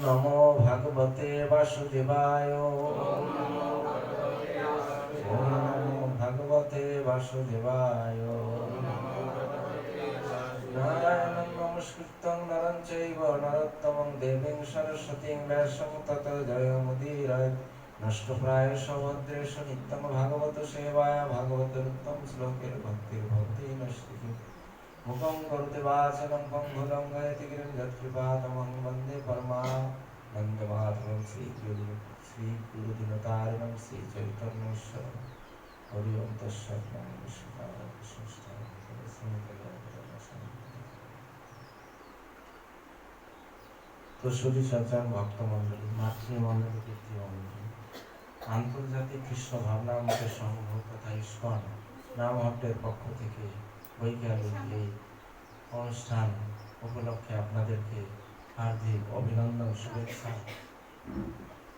নমো ভগবতে বাসুদেবায়। ওম নমো ভগবতে ওম বাসুদেবায়। নমো ভগবতে বাসুদেবায়। ওম নমো ভগবতে বাসুদেবায়। নারায়ণং নমস্কৃত্যং নরং চৈব নরোত্তমং দেবীং সরস্বতীং ব্যাসং ততো জয়মুদীরয়েৎ। নষ্টপ্রায়েষু ভদ্রেষু নিত্যং ভাগবত সেবায়া। ভাগবতোত্তম শ্লোকের ভক্তির ভক্তি নষ্টিকি। মুখং করোতি বাচনং পঙ্গুরং লঙ্ঘয়তি গিরিং যৎকৃপাতমহং বন্দে পরমানন্দমাধবং শ্রীগুরুদিনতারিণং শ্রীচৈতন্যেশ্বরং। হরি ওম তৎসৎ। নমো বিষ্ণুপাদায় কৃষ্ণস্বরূপ তো শুধু সজ্জন ভক্তমণ্ডলী, মাতৃমণ্ডলী, পিতৃমণ্ডলী, আন্তর্জাতিক কৃষ্ণ ভাবনামৃতের সংঘ তথা ইস্কন নামহট্টের পক্ষ থেকে বৈকালিক এই অনুষ্ঠান উপলক্ষে আপনাদেরকে হার্দিক অভিনন্দন, শুভেচ্ছা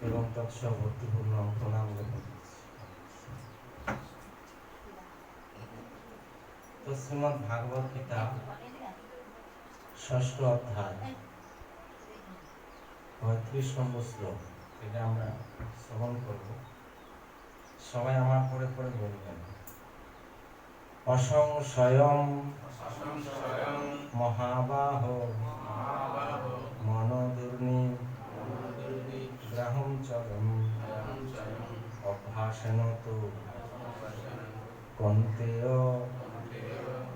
এবং তৎসহ ভক্তিপূর্ণ প্রণাম জ্ঞাপন করছি। তো শ্রীমদ্ ভাগবত গীতা ৬ষ্ঠ অধ্যায় ৩৫ নম্বর শ্লোক থেকে আমরা শ্রবণ করব। সবাই আমার পরে পরে বলবেন। অসংশয়ম মহাবাহো মনোদুর্নি গ্রাহম চরম অভ্যাসেন তু কন্তেয়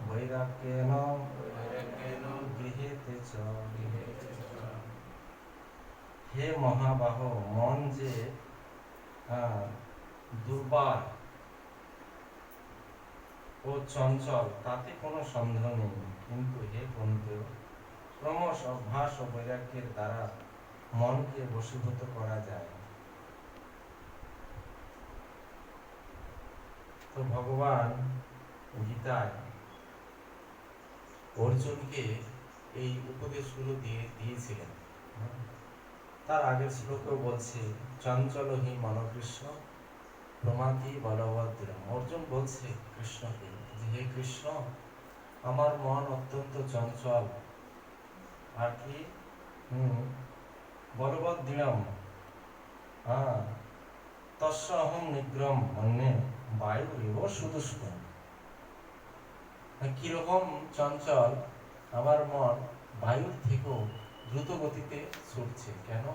বৈরাগ্যেন গৃহীতে চ। হে মহাবাহ, মন যে দুর্বার ও চঞ্চল তাতে কোনো সন্দেহ নেই, কিন্তু হে কন্তেয়, ক্রমশ অভ্যাস ও বৈরাগ্যের দ্বারা মনকে বশীভূত করা যায়। তো ভগবান গীতায় অর্জুনকে এই উপদেশগুলো দিয়েছিলেন। তার আগের শ্লোকেও বলছে চঞ্চল হি মনকৃষ্ণ প্রমাতি বলভদ্র। অর্জুন বলছে কৃষ্ণকে যে হে কৃষ্ণ, আমার মন অত্যন্ত চঞ্চল আর কি বলবদ্দৃঢ়ম তস্য অহং নিগ্রহম মন্যে বায়ুরেব সুদুষ্কর। কিরকম চঞ্চল, আমার মন বায়ুর থেকেও দ্রুত গতিতে ছুটছে। কেন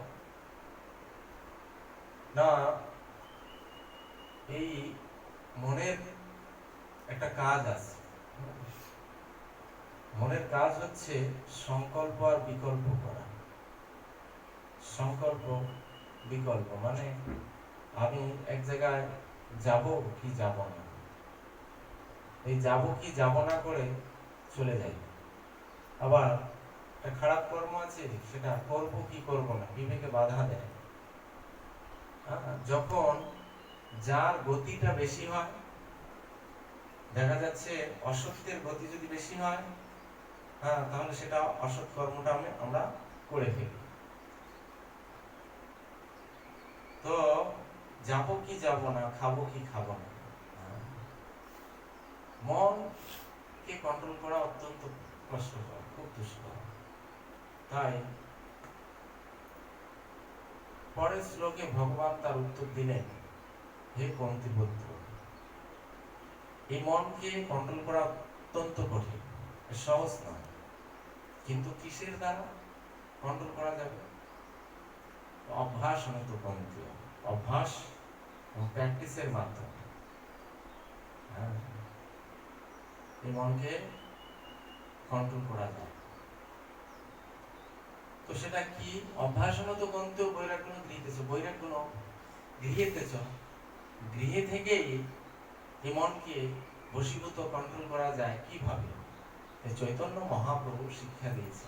না, এই মনের একটা কাজ আছে। মনের কাজ হচ্ছে সংকল্প আর বিকল্প করা। সংকল্প বিকল্প মানে আমি এক জায়গায় যাব কি যাব না, এই যাব কি যাব না করে চলে যাই। আবার একটা খারাপ কর্ম আছে, সেটা করব কি করব না বিবেকে বাধা দেয়। যখন যার গতিটা বেশি হয়, দেখা যাচ্ছে অসত্যের গতি যদি বেশি হয়, তাহলে সেটা অসৎ কর্মটা আমরা করে ফেলি। তো যাব কি যাব না, খাবো কি খাবো না, মনকে কন্ট্রোল করা অত্যন্ত কষ্টকর, খুব দুষ্কর। তাই পরের শ্লোকে ভগবান তার উত্তর দিলেন, হে কুন্তিপুত্র, এই মনকে কন্ট্রোল করা অত্যন্ত কঠিন, সহজ নয়। কিন্তু কিসের দ্বারা কন্ট্রোল করা যাবে? অভ্যাস অনেক কন্ট্রোল, অভ্যাস এবং প্র্যাকটিসের মাধ্যমে এই মনকে কন্ট্রোল করা যায়। তো সেটা কি? অভ্যাসনত কন্তেও বৈরাগ্য গৃহীতেছ। বৈরাগ্য গৃহীতেছ, গৃহে থেকেই এই মনকে বশীভূত কন্ট্রোল করা যায়। কিভাবে? চৈতন্য মহাপ্রভু শিক্ষা দিয়েছে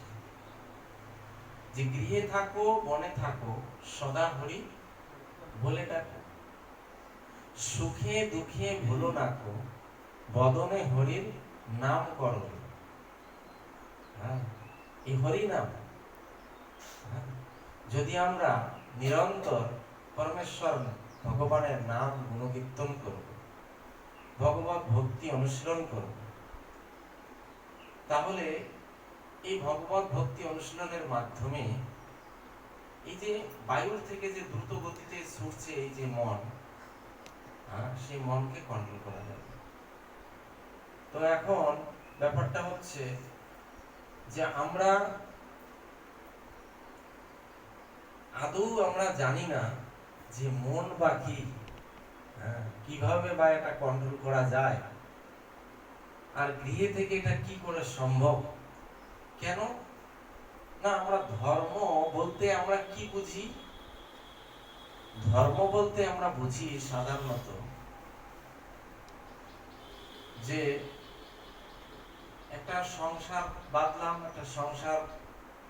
যে গৃহে থাকো বনে থাকো সদা হরি বলে ডাকো, সুখে দুঃখে ভুলো নাকো বদনে হরির নাম করো। এই হরি নাম যদি আমরা নিরন্তর পরমেশ্বর ভগবানের নাম গুণকীর্তন করব, ভগবত ভক্তি অনুশীলন করব, তাহলে এই ভগবত ভক্তি অনুশীলনের মাধ্যমে এই যে বায়ুর থেকে যে দ্রুত গতিতে ছুটছে এই যে মন, সেই মনকে কন্ট্রোল করা যাবে। তো এখন ব্যাপারটা হচ্ছে যে আমরা আদৌ আমরা জানি না যে মন বা কি, কিভাবে বা এটা কন্ট্রোল করা যায়, আর গৃহে থেকে এটা কি করে সম্ভব। কেন না, আমরা ধর্ম বলতে আমরা কি বুঝি? ধর্ম বলতে আমরা বুঝি সাধারণত যে একটা সংসার বাঁধলাম, একটা সংসার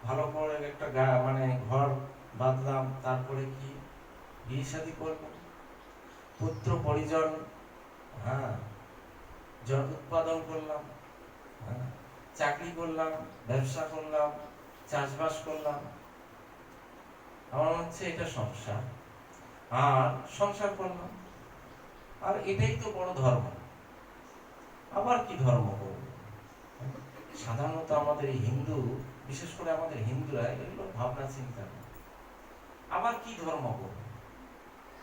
ভালো করে একটা মানে ঘর বাঁধলাম, তারপরে কি বিয়ে শাদী করবো, পুত্র পরিজন উৎপাদন করলাম, চাকরি করলাম, ব্যবসা করলাম, চাষবাস করলাম, আমার হচ্ছে এটা সংসার, আর সংসার করলাম, আর এটাই তো বড় ধর্ম। আবার কি ধর্ম করব? সাধারণত আমাদের হিন্দু, বিশেষ করে আমাদের হিন্দুরা এগুলো ভাবনা চিন্তা করে আবার কি ধর্ম করব।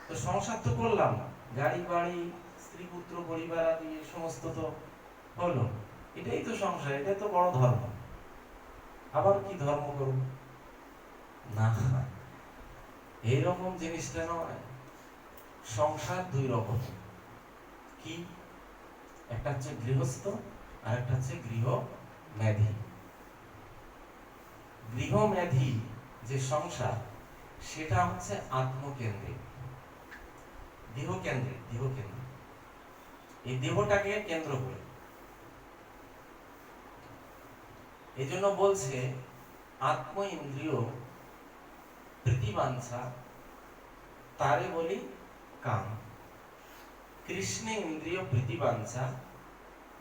তো সংসার তো করলাম, গাড়ি বাড়ি স্ত্রী পুত্র পরিবার আদি সমস্ত তো হলো, এটাই তো সংসার, এটাই তো বড় ধর্ম। আবার কি ধর্ম করব? না, এইরকম জিনিসটা নয়। সংসার দুই রকম। কি? একটা হচ্ছে গৃহস্থ, আর একটা হচ্ছে গৃহমেধী। গৃহমেধী যে সংসার, সেটা হচ্ছে আত্মকেন্দ্রিক, দেহকেন্দ্রিক। এই দেহটাকে কেন্দ্র করে। এই জন্য বলছে আত্ম ইন্দ্রিয় প্রীতিবাঞ্ছা তারে বলি কাম, কৃষ্ণে ইন্দ্রিয় প্রীতিবাঞ্ছা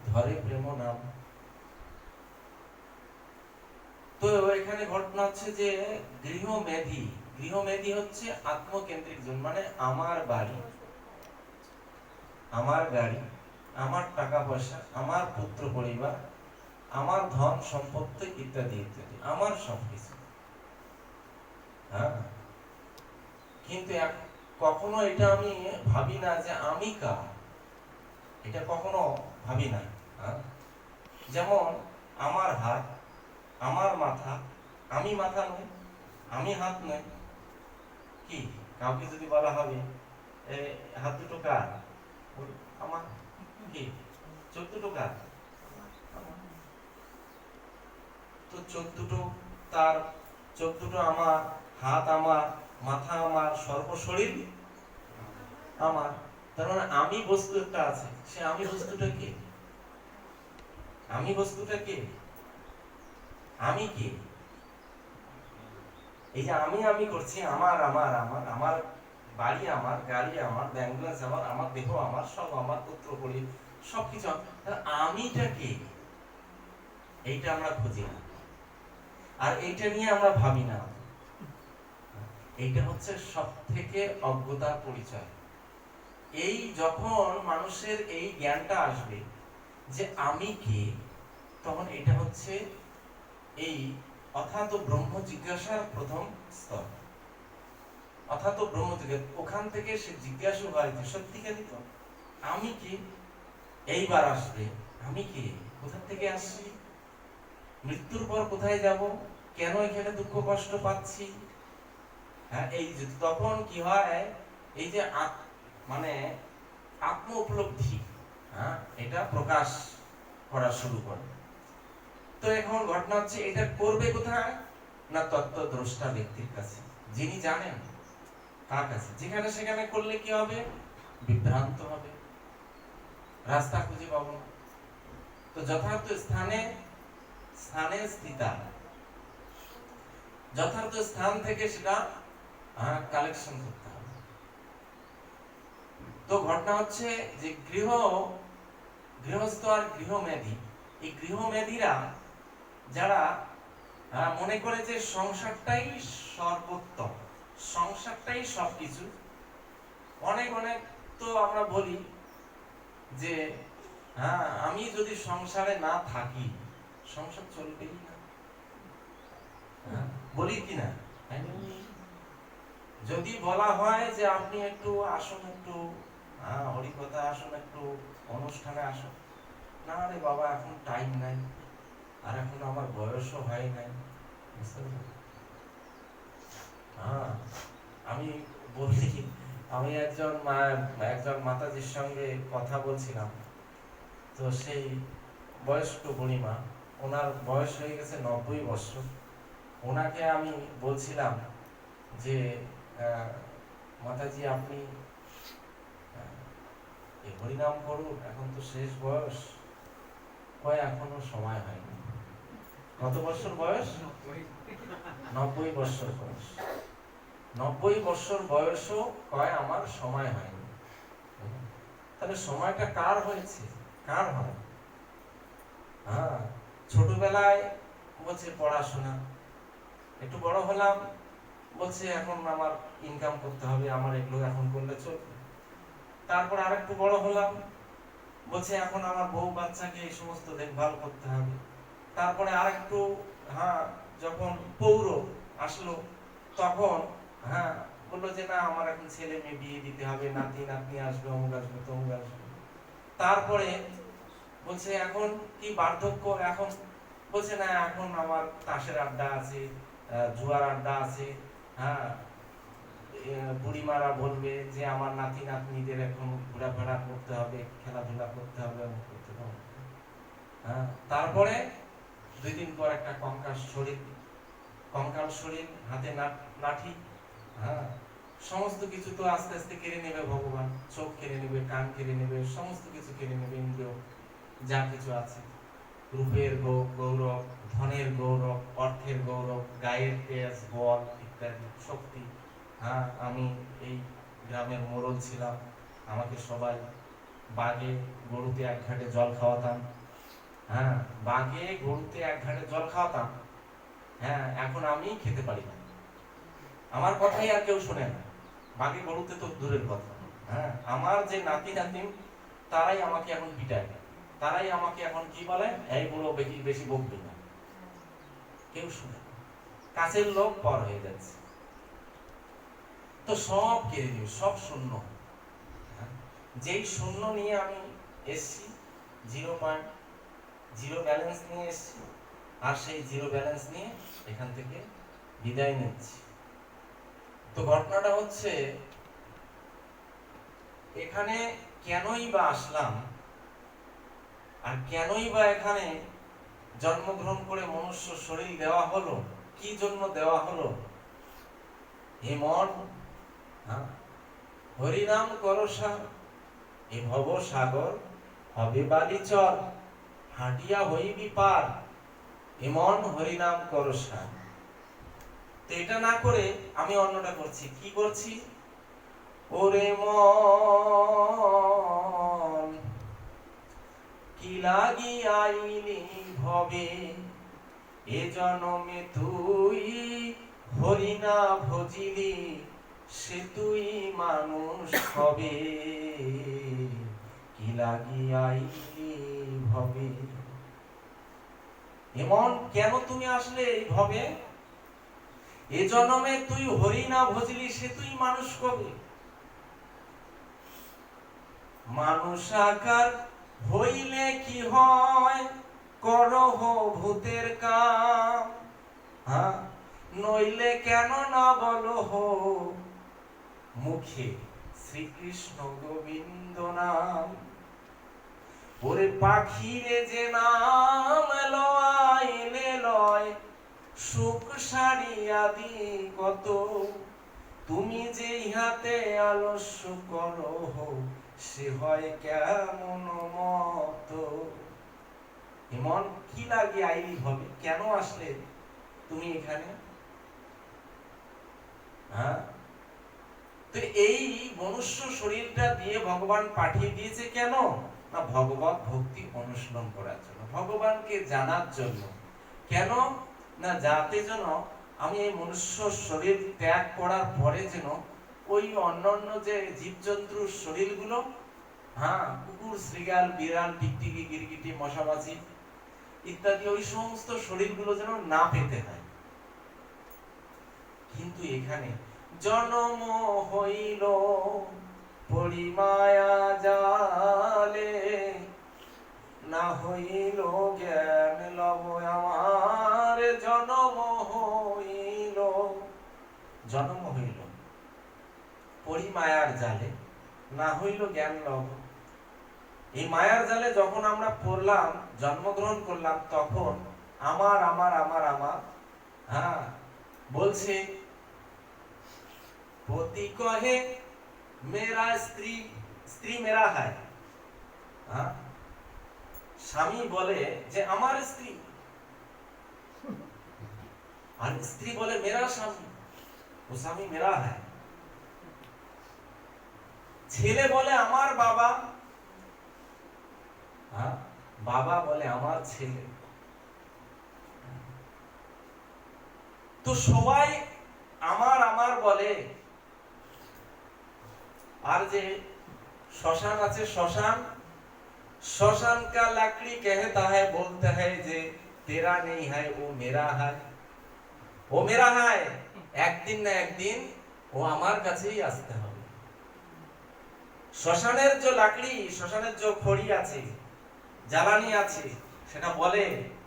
ধরে প্রেম নাম। তো এখানে ঘটনা হচ্ছে যে গৃহমেধী হচ্ছে আত্মকেন্দ্রিক জন, মানে আমার বাড়ি, আমার গাড়ি, আমার টাকা পয়সা, আমার পুত্র পরিবার, আমার ধন সম্পত্তি ইত্যাদি ইত্যাদি, আমার সবকিছু। কিন্তু কখনো এটা আমি ভাবি না যে আমি কার, এটা কখনো ভাবি না। যেমন আমার হাত, আমার মাথা, আমি মাথা নই, আমি হাত নই। কি কাউকে যদি বলা হবে হাত দুটো কার, আমার। কি চোখ দুটো কার? তো চোখ দুটো তার, চোখ দুটো আমার, হাত আমার, মাথা আমার, সর্বশরীর আমার। তার মানে আমি বস্তু একটা আছে, সে আমি বস্তুটা কে? আমি বস্তুটা কে? আমি কে? এই যে আমি করছি, আমার আমার আমার আমার বাড়ি আমার, গাড়ি আমার, ব্যাংক ব্যালেন্স আমার, আমার দেহ আমার, সব আমার, পুত্র পরি সবকিছু। আমিটা কে? এইটা আমরা খুঁজি না, আর এইটা নিয়ে আমরা ভাবি না। এইটা হচ্ছে সব থেকে অজ্ঞতার পরিচয়। এই যখন মানুষের এই জ্ঞানটা আসবে যে আমি কে, তখন এটা হচ্ছে এই অথাত ব্রহ্ম জিজ্ঞাসার প্রথম স্তর। অথাত ব্রহ্ম জিজ্ঞাসা, ওখান থেকে সে জিজ্ঞাসা হয় যে সত্যিকারই তো আমি কে। এইবার আসবে আমি কে, কোথা থেকে আসছি, মৃত্যুর পর কোথায় যাব, কেন এখানে দুঃখ কষ্ট পাচ্ছি। এই যে তখন কি হয়, এই যে মানে আত্ম উপলব্ধি, এটা প্রকাশ করা শুরু করে। তো এখন ঘটনা হচ্ছে এটা করবে কোথায় না, তত্ত্বদ্রষ্টা ব্যক্তির কাছে, যিনি জানেন তার কাছে। যেখানে সেখানে করলে কি হবে, বিভ্রান্ত হবে, রাস্তা খুঁজে পাবো না। তো যথার্থ স্থানে স্থিতা, যথার্থ স্থান থেকে সেটা কালেকশন করতে হবে। তো ঘটনা হচ্ছে যে গৃহস্থ আর গৃহমেধী, এই গৃহমেধীরা যারা মনে করে যে সংসারটাই সর্বোত্তম, সংসারটাই সবকিছু। অনেক তো আমরা বলি যে আমি যদি সংসারে না থাকি, সংসার চলবেই না, বলি কি না? যদি বলা হয় যে আপনি একটু আসুন, একটু হরিকথা আসুন, একটু অনুষ্ঠানে আসুন, না রে বাবা এখন টাইম নাই, আর এখন আমার বয়সও হয় নাই, বুঝতে পারলেন? আমি বলি, আমি একজন মাতাজির সঙ্গে কথা বলছিলাম, তো সেই বয়স্ক বুড়িমা, ওনার বয়স হয়ে গেছে 90 বছর। ওনাকে আমি বলছিলাম যে মাতাজি আপনি এই হরিনাম করুন, এখন তো শেষ বয়স। কয় এখনো সময় হয়নি। কত বছর বয়স? 90 বছর বয়স। 90 বছর বয়সও কয় আমার সময় হয়নি। তাহলে সময়টা কার হয়েছে? কার হয়? ছোটবেলায় বলছে পড়াশোনা, একটু বড় হলাম বলছে এখন আমার ইনকাম করতে হবে, আমার এগুলো এখন করলে চলবে। তারপর আরেকটু বড় হলাম, বলছে এখন আমার বউ বাচ্চাকে এই সমস্ত দেখভাল করতে হবে। তারপরে আরেকটু যখন পৌর আসলো, তখন বললো যে না আমার এখন ছেলে মেয়ে বিয়ে দিতে হবে, নাতি নাতনি আসবে, অমুক আসবে, তমুক আসবে। তারপরে বলছে এখন কি বার্ধক্য, এখন বলছে না এখন আমার তাসের আড্ডা আছে, জুয়ার আড্ডা আছে। বুড়িমারা বলবে যে আমার নাতি নাতনিদের এখন ঘোরাফেরা করতে হবে, খেলাধুলা করতে হবে, করতে হবে। তারপরে 2 দিন পর একটা কঙ্কাল শরীর, হাতে লাঠি। সমস্ত কিছু তো আস্তে আস্তে কেড়ে নেবে ভগবান। চোখ কেড়ে নেবে, কান কেড়ে নেবে, সমস্ত কিছু কেড়ে নেবে, ইন্দ্রিয় যা কিছু আছে, রূপের গৌরব, ধনের গৌরব, অর্থের গৌরব, গায়ের তেজ, বল ইত্যাদি শক্তি। আমি এই গ্রামের মোড়ল ছিলাম, আমাকে সবাই বাগে গরুতে এক ঘাটে জল খাওয়াতাম। বাগে গরুতে এক ঘাটে জল খাওয়াতাম। এখন আমি খেতে পারি না, আমার কথাই আর কেউ শোনে না। বাগে গরুতে তো দূরের কথা। আমার যে নাতি নাতিন, তারাই আমাকে এখন পিটায়, তারাই আমাকে এখন কি বলে, এই বুড়ো বেশি বকবি না। কেউ শুনে না, কাছের লোক পর হয়ে যাচ্ছে। তো সব কেড়ে নিবে, সব শূন্য। যেই শূন্য নিয়ে আমি এসছি, 0 ব্যালেন্স নিয়ে এসছি, আর সেই 0 ব্যালেন্স নিয়ে এখান থেকে বিদায় নিচ্ছি। তো ঘটনাটা হচ্ছে, এখানে কেনই বা আসলাম, আর কেনই বা এখানে জন্মগ্রহণ করে মনুষ্য শরীর দেওয়া হলো, কি জন্য দেওয়া হলো? হে মন, হরিনাম করসা, এ ভব সাগর হবে বালিচর, হাঁটিয়া হইবি পার, এমন হরিনাম করসা। তো এটা না করে আমি অন্যটা করছি। কি করছি? ওরে মন, কি লাগি আইলি ভবে, এ জনমে তুই হরিনা ভজিলি, সে তুই মানুষ হবে, কি লাগি আইলি ভবে। এমন কেন তুমি আসলে এই ভবে? এ জনমে তুই হরিনা ভজলি, সে তুই মানুষ হবে। মানুষ আকার হইলে কি হয়, করহ ভূতের কাম, নইলে কেন না বলো হো, মুখে শ্রীকৃষ্ণ গোবিন্দ নাম। ওরে পাখিরে যে নাম লয়াইলে লয়, সুখ সারিয়া দি কত, তুমি যে ইহাতে আলস্য করো, সে হয় কেমন মত। এমন কি লাগে আইলি হবে, কেন আসলে তুমি এখানে? তো এই মনুষ্য শরীরটা দিয়ে ভগবান পাঠিয়ে দিয়েছে কেন? না ভগবত ভক্তি অনুশীলন করার জন্য, ভগবানকে জানার জন্য। কেন? না যাতে যেন আমি এই মনুষ্য শরীর ত্যাগ করার পরে যেন ওই অন্যান্য যে জীবজন্তুর শরীরগুলো, কুকুর, শৃগাল, বিড়াল, টিকটিকি, গিরগিটি, মশামাছি ইত্যাদি, ওই সমস্ত শরীরগুলো যেন না পেতে হয়। কিন্তু এখানে জনম হইল পরিমায়া জালে, না হইল জ্ঞান লব আমার, জনম হইল, জন্ম হইল পরিমায়ার জালে, না হইল জ্ঞান লব। এই মায়ার জালে যখন আমরা পড়লাম, জন্মগ্রহণ করলাম, তখন আমার আমার আমার আমার, হ্যাঁ বলছে পতি কহে মেরা স্ত্রী, স্ত্রী মেরা হয়, হ্যাঁ স্বামী বলে যে আমার স্ত্রী, আর স্ত্রী বলে মেরা স্বামী, ও স্বামী মেরা হয়। ছেলে বলে আমার বাবা, হ্যাঁ বাবা বলে আমার ছেলে। তো সবাই আমার আমার বলে। আর যে শ্মশান আছে, শ্মশান, শ্মশান का लकड़ी कहता है, बोलता है যে तेरा नहीं है वो मेरा है, वो मेरा है, একদিন না একদিন ও আমার কাছেই আসতে হবে। শ্মশানের যে লাকড়ি, শ্মশানের যে খড়ি আছে, জ্বালানি আছে, সেটা বলে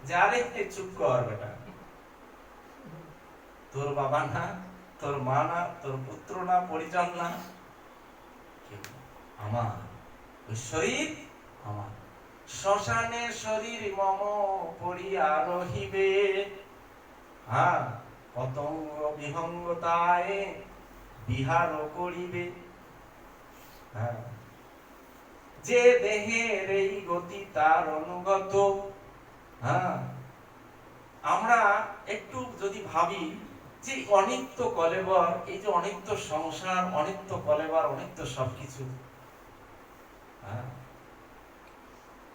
যে আরে চুপ কর বেটা, তোর বাবা না, তোর মা না, তোর পুত্র না, পরিজন না, আমার ওই শরীর আমার। শ্মশানে শরীর মম পড়িয়া রহিবে, হ্যাঁ পতঙ্গ বিহঙ্গতায় বিহার করিবে। হ্যাঁ যে দেহের এই গতি তার অনুগত। হ্যাঁ আমরা একটু যদি ভাবি যে অনিত্য কলেবর, এই যে অনিত্য সংসার, অনিত্য কলেবর, অনিত্য সবকিছু, হ্যাঁ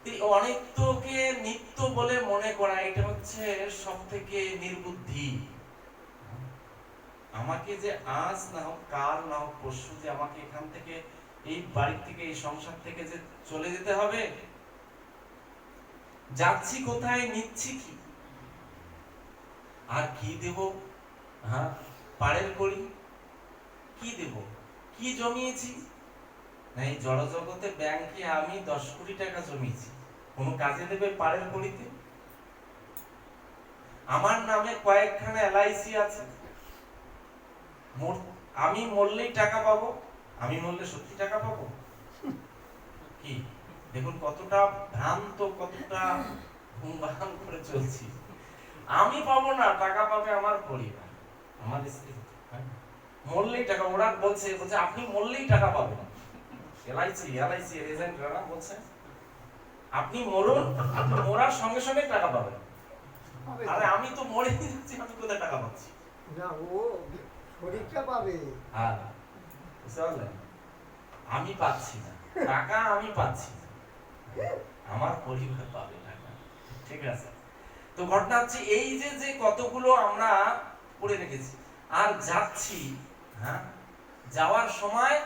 এই অনিত্যকে নিত্য বলে মনে করা, এটা হচ্ছে সব থেকে নির্বুদ্ধি। আমাকে যে আজ না হোক কাল না হোক পরশু যে আমাকে এখান থেকে, এই বাড়ি থেকে, এই সংসার থেকে যে চলে যেতে হবে, যাচ্ছি কোথায়, নিচ্ছি কি, আর কি দেব, হ্যাঁ পাড়ের করি কি দেব, কি জমিয়েছি, না এই জড় জগতে ব্যাংকে আমি 10 কোটি টাকা জমিয়েছি, কোন কাজে দেবে পাড়ের করিতে? আমার নামে কয়েকখানা এলআইসি আছে, আমি মরলেই টাকা পাবো, আমি মরলে সত্যি টাকা পাবো কি? দেখুন কতটা ভ্রান্ত, কতটা হুমবান করে চলছি। আমি পাবো না, টাকা পাবে আমার পরিবার, আমার স্ত্রী। মরলেই টাকা, ওরা বলছে আপনি মরলেই টাকা পাবেন। এলআইসি এজেন্টরা বলছে আপনি মরুন, আপনি মরার সঙ্গে সঙ্গে টাকা পাবেন। আরে আমি তো মরে যাচ্ছি, আমি কোথায় টাকা পাচ্ছি? না ও শরীরটা পাবে। হ্যাঁ বুঝতে পারলেন, আমি পাচ্ছি না টাকা, আমি পাচ্ছি না, আমার পরিবার পাবে টাকা। ঠিক আছে, তো ঘটনা হচ্ছে এই যে যে কতগুলো আমরা পড়ে রেখেছি, আর যাচ্ছি, হ্যাঁ যাওয়ার সময়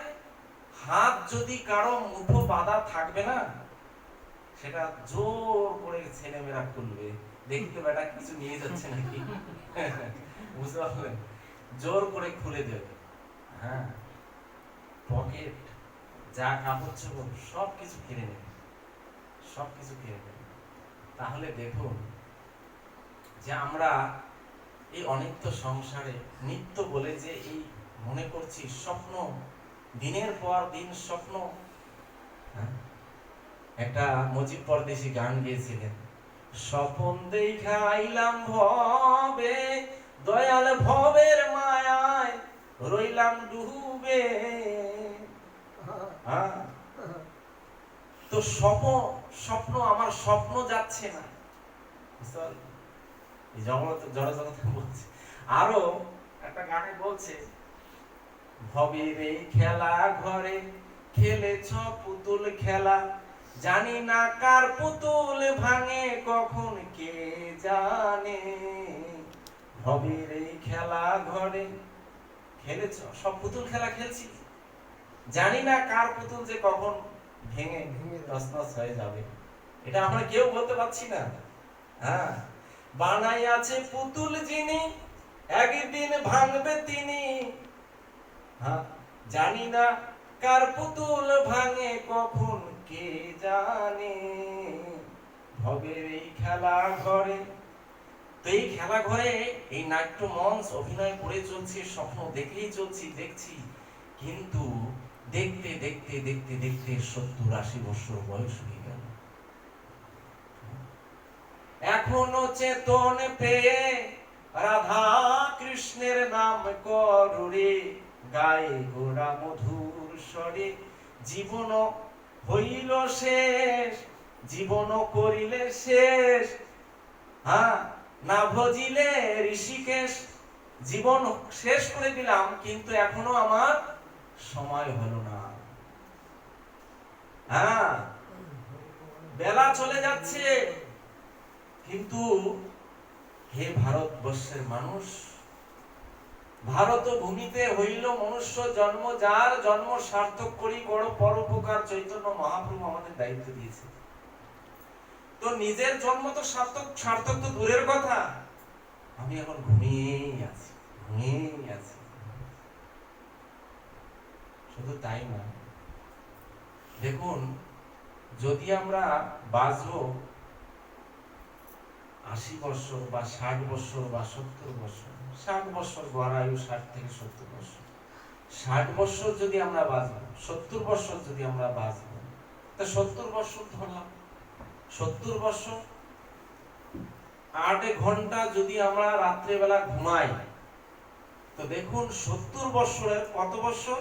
হাত যদি কারো মুঠো বাঁধা থাকবে না, সেটা জোর করে ছেলেমেয়েরা খুলবে, দেখতে বেটা কিছু নিয়ে যাচ্ছে নাকি, বুঝতে পারলেন, জোর করে খুলে দেবে। হ্যাঁ পকেট যা কাপড় চোপড় সব কিছু কিনে নেবে, সব কিছু কিনে নেবে। তাহলে দেখুন যে আমরা এই অনিত্য সংসারে নিত্য বলে যে এই মনে করছি স্বপ্ন, দিনের পর দিন স্বপ্ন। একটা মুজিব পরদেশি গান গেয়েছিলেন, স্বপন দেখা আইলাম ভবে, দয়াল ভবের মায়ায় রইলাম ডুবে। তো স্বপ্ন আমার স্বপ্ন যাচ্ছে না, জড়জগতে বলছে। আরো একটা গানে বলছে, ভবের এই খেলা ঘরে খেলেছ পুতুল খেলা, জানি না কার পুতুল ভাঙে কখন কে জানে। ভবের এই খেলা ঘরে খেলেছ, সব পুতুল খেলা খেলছি, জানি না কার পুতুল যে কখন ভেঙে তছনছ হয়ে যাবে, এটা আমরা কেউ বলতে পারছি না। হ্যাঁ বানাই আছে পুতুল যিনি, একদিন ভাঙবে তিনি, হ্যাঁ, জানি না কার পুতুল ভাঙে কখন কে জানে, ভবের এই খেলা ঘরে। তো এই খেলা ঘরে এই নাট্য মঞ্চ অভিনয় করে চলছে, স্বপ্ন দেখেই চলছি, দেখছি, কিন্তু দেখতে দেখতে দেখতে দেখতে 70-80 বছর বয়স হয়ে গেল। এখনো চেতন পেয়ে রাধা কৃষ্ণের নাম করুরে, গায়ে গোড়া মধুর স্বরে, জীবন হইল শেষ, জীবন করিলে শেষ, হ্যাঁ, না ভজিলে ঋষিকেশ। জীবন শেষ করে দিলাম, কিন্তু এখনো আমার সময় হলো না। হ্যাঁ, বেলা চলে যাচ্ছে, কিন্তু হে ভারতবর্ষের মানুষ, ভারত ভূমিতে হইল মনুষ্য জন্ম, যার জন্ম সার্থক করি বড় পরোপকার চৈতন্য মহাপ্রভু আমাদের দায়িত্ব দিয়েছে। তো নিজের জন্ম তো সার্থক, সার্থক তো দূরের কথা, আমি এখন ঘুমিয়েই আছি, ঘুমিয়েই আছি। শুধু তাই না, দেখুন, যদি আমরা বাঁচবো 80 বছর বা 60 বছর বা 70 বছর, 60 বছর গড় আয়ু, 60 থেকে 70 বছর, 60 বছর যদি আমরা বাঁচবো, 70 বছর যদি আমরা বাঁচবো, তা 70 বছর ধরলাম, 70 বছর 8 ঘন্টা যদি আমরা রাত্রে বেলা ঘুমাই, তো দেখুন 70 বছরের কত বছর,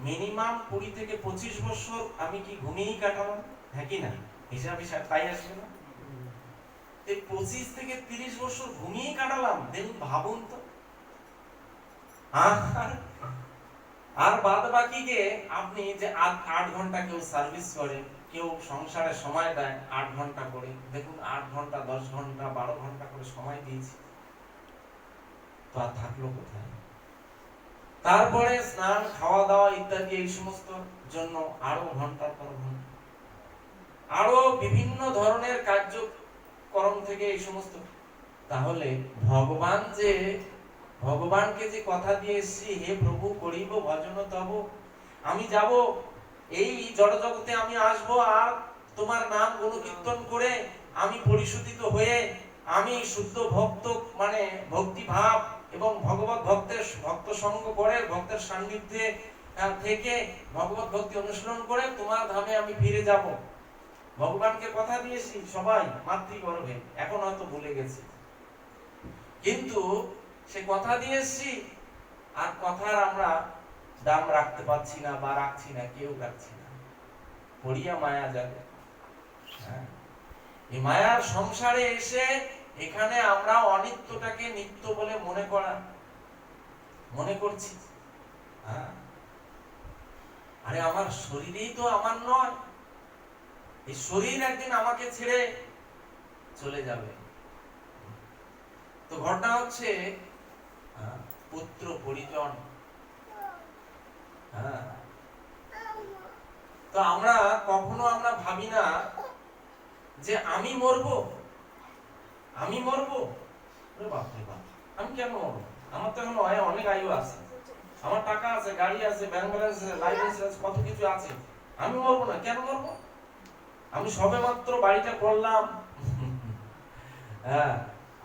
মিনিমাম 20 থেকে 25 বছর আমি কি ঘুমিয়েই কাটালাম, হ্যাঁ কি না? হিসাব তাই আসবে না? 25 থেকে 30 বছর ঘুমিয়েই কাটালাম, দেখুন, ভাবুন তো। আর বাদ বাকিকে আপনি যে 8 ঘন্টা কেউ সার্ভিস করে, কেউ সংসারে সময় দেয় 8 ঘন্টা করে, দেখুন 8 ঘন্টা 10 ঘন্টা 12 ঘন্টা করে সময় দিয়েছি, তো আর থাকলো কোথায়? তারপরে স্নান, খাওয়া দাওয়া ইত্যাদি এই সমস্ত জন্য আরো ঘন্টার পর ঘন্টা, আরো বিভিন্ন ধরনের কার্যক্রম থেকে এই সমস্ত। তাহলে ভগবানকে যে কথা দিয়ে এসেছি, হে প্রভু করিব ভজন তব, আমি যাব এই জড় জগতে, আমি আসবো, আর তোমার নাম গুণকীর্তন করে আমি পরিশুদ্ধিত হয়ে, আমি শুদ্ধ ভক্ত, মানে ভক্তি ভাব এবং ভগবত ভক্তের ভক্ত সঙ্গ করে, ভক্তের সান্নিধ্যে থেকে ভগবত ভক্তি অনুসরণ করে তোমার ধামে আমি ফিরে যাব। ভগবানকে কথা দিয়েছি সবাই মাতৃগর্ভে, এখন হয়তো ভুলে গেছে, কিন্তু সে কথা দিয়েছি, আর কথার আমরা দাম রাখতে পারছি না, বা রাখছি না, কেউ রাখছি না। পড়িয়া মায়া যাবে। হ্যাঁ, এই মায়ার সংসারে এসে এখানে আমরা অনিত্যটাকে নিত্য বলে মনে করছি। হ্যাঁ, আরে আমার শরীরই তো আমার নয়, এই শরীর একদিন আমাকে ছেড়ে চলে যাবে। তো ঘটনা হচ্ছে পুত্র পরিজন। হ্যাঁ, তো আমরা কখনো ভাবি না যে আমি মরবো, আমি মরবো, বাপরে বাপ, আমি কেন মরবো? আমার তো এখন অনেক আয়ু আছে, আমার টাকা আছে, গাড়ি আছে, ব্যাংক ব্যালেন্স আছে, লাইফ ইন্স্যুরেন্স, কত কিছু আছে, আমি মরবো না, কেন মরবো? আমি সবে মাত্র বাড়িটা করলাম। হ্যাঁ,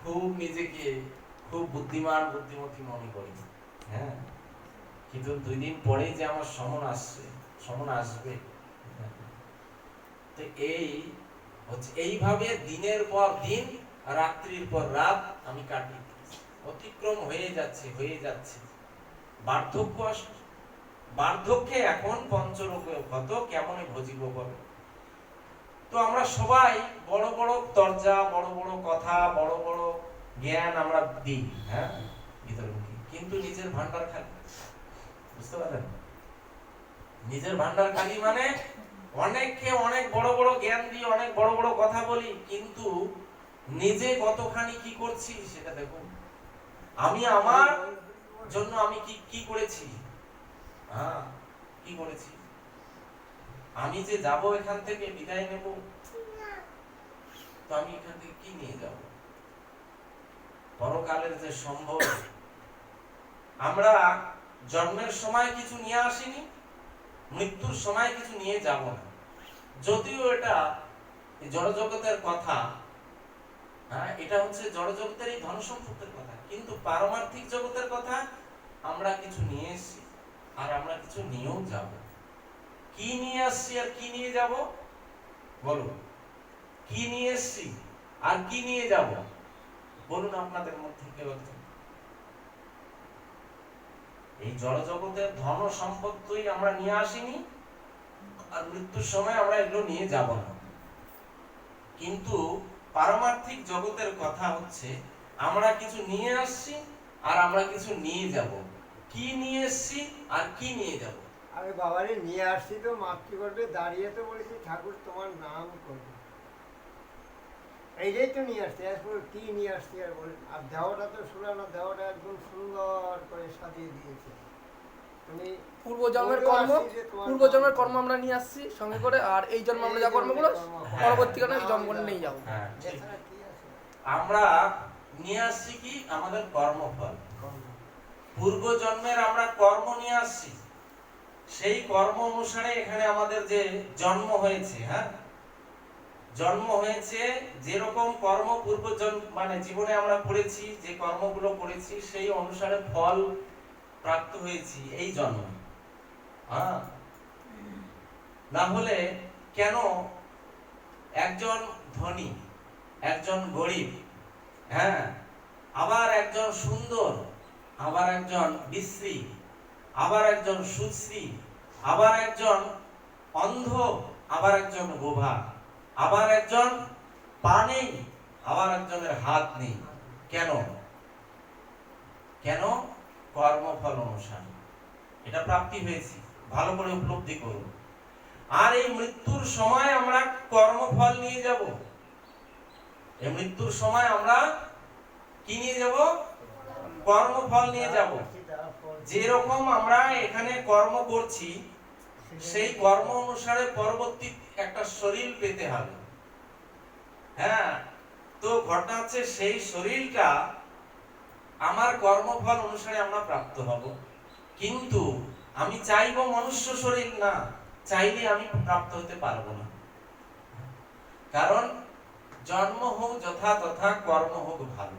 খুব নিজেকে খুব বুদ্ধিমতী মনে করি। হ্যাঁ, কিন্তু 2 দিন পরেই যে আমার সমন আসবে। তো এই হচ্ছে, এইভাবে দিনের পর দিন, রাত্রির পর রাত আমি কাটি, অতিক্রম হয়ে যাচ্ছে। বার্ধক্য আসবে, বার্ধক্যে এখন পঞ্চরোগে ক্ষত, কেমনে ভজিব বলে। তো আমরা সবাই বড় বড় তরজা, বড় বড় কথা, বড় বড় জ্ঞান আমরা দিই, হ্যাঁ, ভিতরমুখী, কিন্তু নিজের ভান্ডার খালি। বুঝতে পারলেন? নিজের ভান্ডার খালি মানে অনেককে অনেক বড় বড় জ্ঞান দিয়ে অনেক বড় বড় কথা বলি, কিন্তু নিজে কতখানি কি করছি সেটা দেখুন। আমি আমার জন্য আমি কি করেছি? হ্যাঁ, কি করেছি? আমি যে যাব এখান থেকে, বিদায় নেব, তো আমি এখান থেকে কি নিয়ে যাব? পরকালের যে সম্ভব, আমরা জন্মের সময় কিছু নিয়ে আসিনি, মৃত্যুর সময় কিছু নিয়ে যাব না। যদিও এটা জড়জগতের কথা, হ্যাঁ, এটা হচ্ছে জড়জগতের এই ধন সম্পদের কথা, কিন্তু পারমার্থিক জগতের কথা আমরা কিছু নিয়ে এসেছি আর আমরা কিছু নিয়েও যাব। কি নিয়ে আসছি আর কি নিয়ে যাব বলো? কি নিয়ে এসেছি আর কি নিয়ে যাব বলুন আপনাদের মধ্যে কেউ একজন। এই জড়জগতের ধন সম্পদই আমরা নিয়ে আসিনি আর মৃত্যুর সময় আমরা এগুলো নিয়ে যাব না। কিন্তু পারমার্থিক জগতের কথা হচ্ছে আমরা কিছু নিয়ে আসছি আর আমরা কিছু নিয়ে যাব। কি নিয়ে এসেছি আর কি নিয়ে যাব? আরে বাবারে, নিয়ে আসছি তো মাতৃগর্ভে দাঁড়িয়ে তো বলেছি ঠাকুর তোমার নাম করবে, এইটাই তো নিয়ে আসছি। এরপর কি নিয়ে আসছি আর বলে, আর দেওয়াটা তো শুনানো, দেওয়াটা একদম সুন্দর করে সাজিয়ে দিয়েছে। তুমি পূর্বজন্মের বলেও কর্ম, আসছি যে তোমার পূর্বজন্মের নাম কর্ম আমরা নিয়ে আসছি সঙ্গে করে, আর এই জন্ম আমরা যা কর্মগুলো পরবর্তীকালে এই জন্মগুলো নিয়ে যাবো। হ্যাঁ, ঠিক। এছাড়া কি আছে? আমরা নিয়ে আসছি কি আমাদের কর্মফল। পূর্ব জন্মের আমরা কর্ম নিয়ে আসছি, সেই কর্ম অনুসারে এখানে আমাদের যে জন্ম হয়েছে, হ্যাঁ, জন্ম হয়েছে যেরকম কর্ম পূর্ব মানে জীবনে আমরা করেছি, যে কর্মগুলো করেছি সেই অনুসারে ফল প্রাপ্ত হয়েছি এই জন্মে। হ্যাঁ, না হলে কেন একজন ধনী, একজন গরিব, হ্যাঁ, আবার একজন সুন্দর, আবার একজন বিশ্রী, আবার একজন সুশ্রী, আবার একজন অন্ধ, আবার একজন বোভা, আবার একজন পা নেই, আবার একজনের হাত নেই? কেন? কেন? কর্মফল অনুসারে এটা প্রাপ্তি হয়েছে, ভালো করে উপলব্ধি করুন। আর এই মৃত্যুর সময় আমরা কর্মফল নিয়ে যাব। এই মৃত্যুর সময় আমরা কি নিয়ে যাব? কর্মফল নিয়ে যাব। যেরকম আমরা এখানে কর্ম করছি সেই কর্ম অনুসারে পরবর্তী একটা শরীর পেতে হবে। হ্যাঁ, তো ঘটনা হচ্ছে সেই শরীরটা আমার কর্মফল অনুসারে আমরা প্রাপ্ত হব। কিন্তু আমি চাইবো মনুষ্য শরীর না, চাইলে আমি প্রাপ্ত হতে পারবো না। কারণ জন্ম হোক যথা তথা, কর্ম হোক ভালো।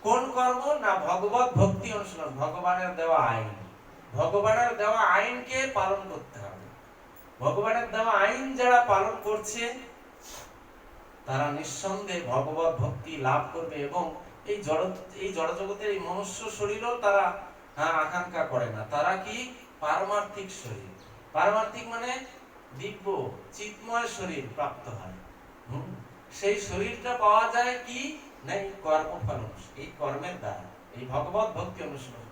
কোন কর্ম? না ভগবত ভক্তি অনুশীলন, ভগবানের দেওয়া আইন। ভগবানের দেওয়া আইনকে পালন করতে হবে। ভগবানের দেওয়া আইন যারা পালন করছে তারা নিঃসন্দেহে ভগবত ভক্তি লাভ করবে, এবং এই জড়জগতের এই মনুষ্য শরীরও তারা আকাঙ্ক্ষা করে না। তারা কি? পারমার্থিক শরীর। পারমার্থিক মানে দিব্য চিন্ময় শরীর প্রাপ্ত হয়। সেই শরীরটা পাওয়া যায় কি? না এই কর্মফল, এই কর্মের দ্বারা, এই ভগবত ভক্তি অনুশীলন।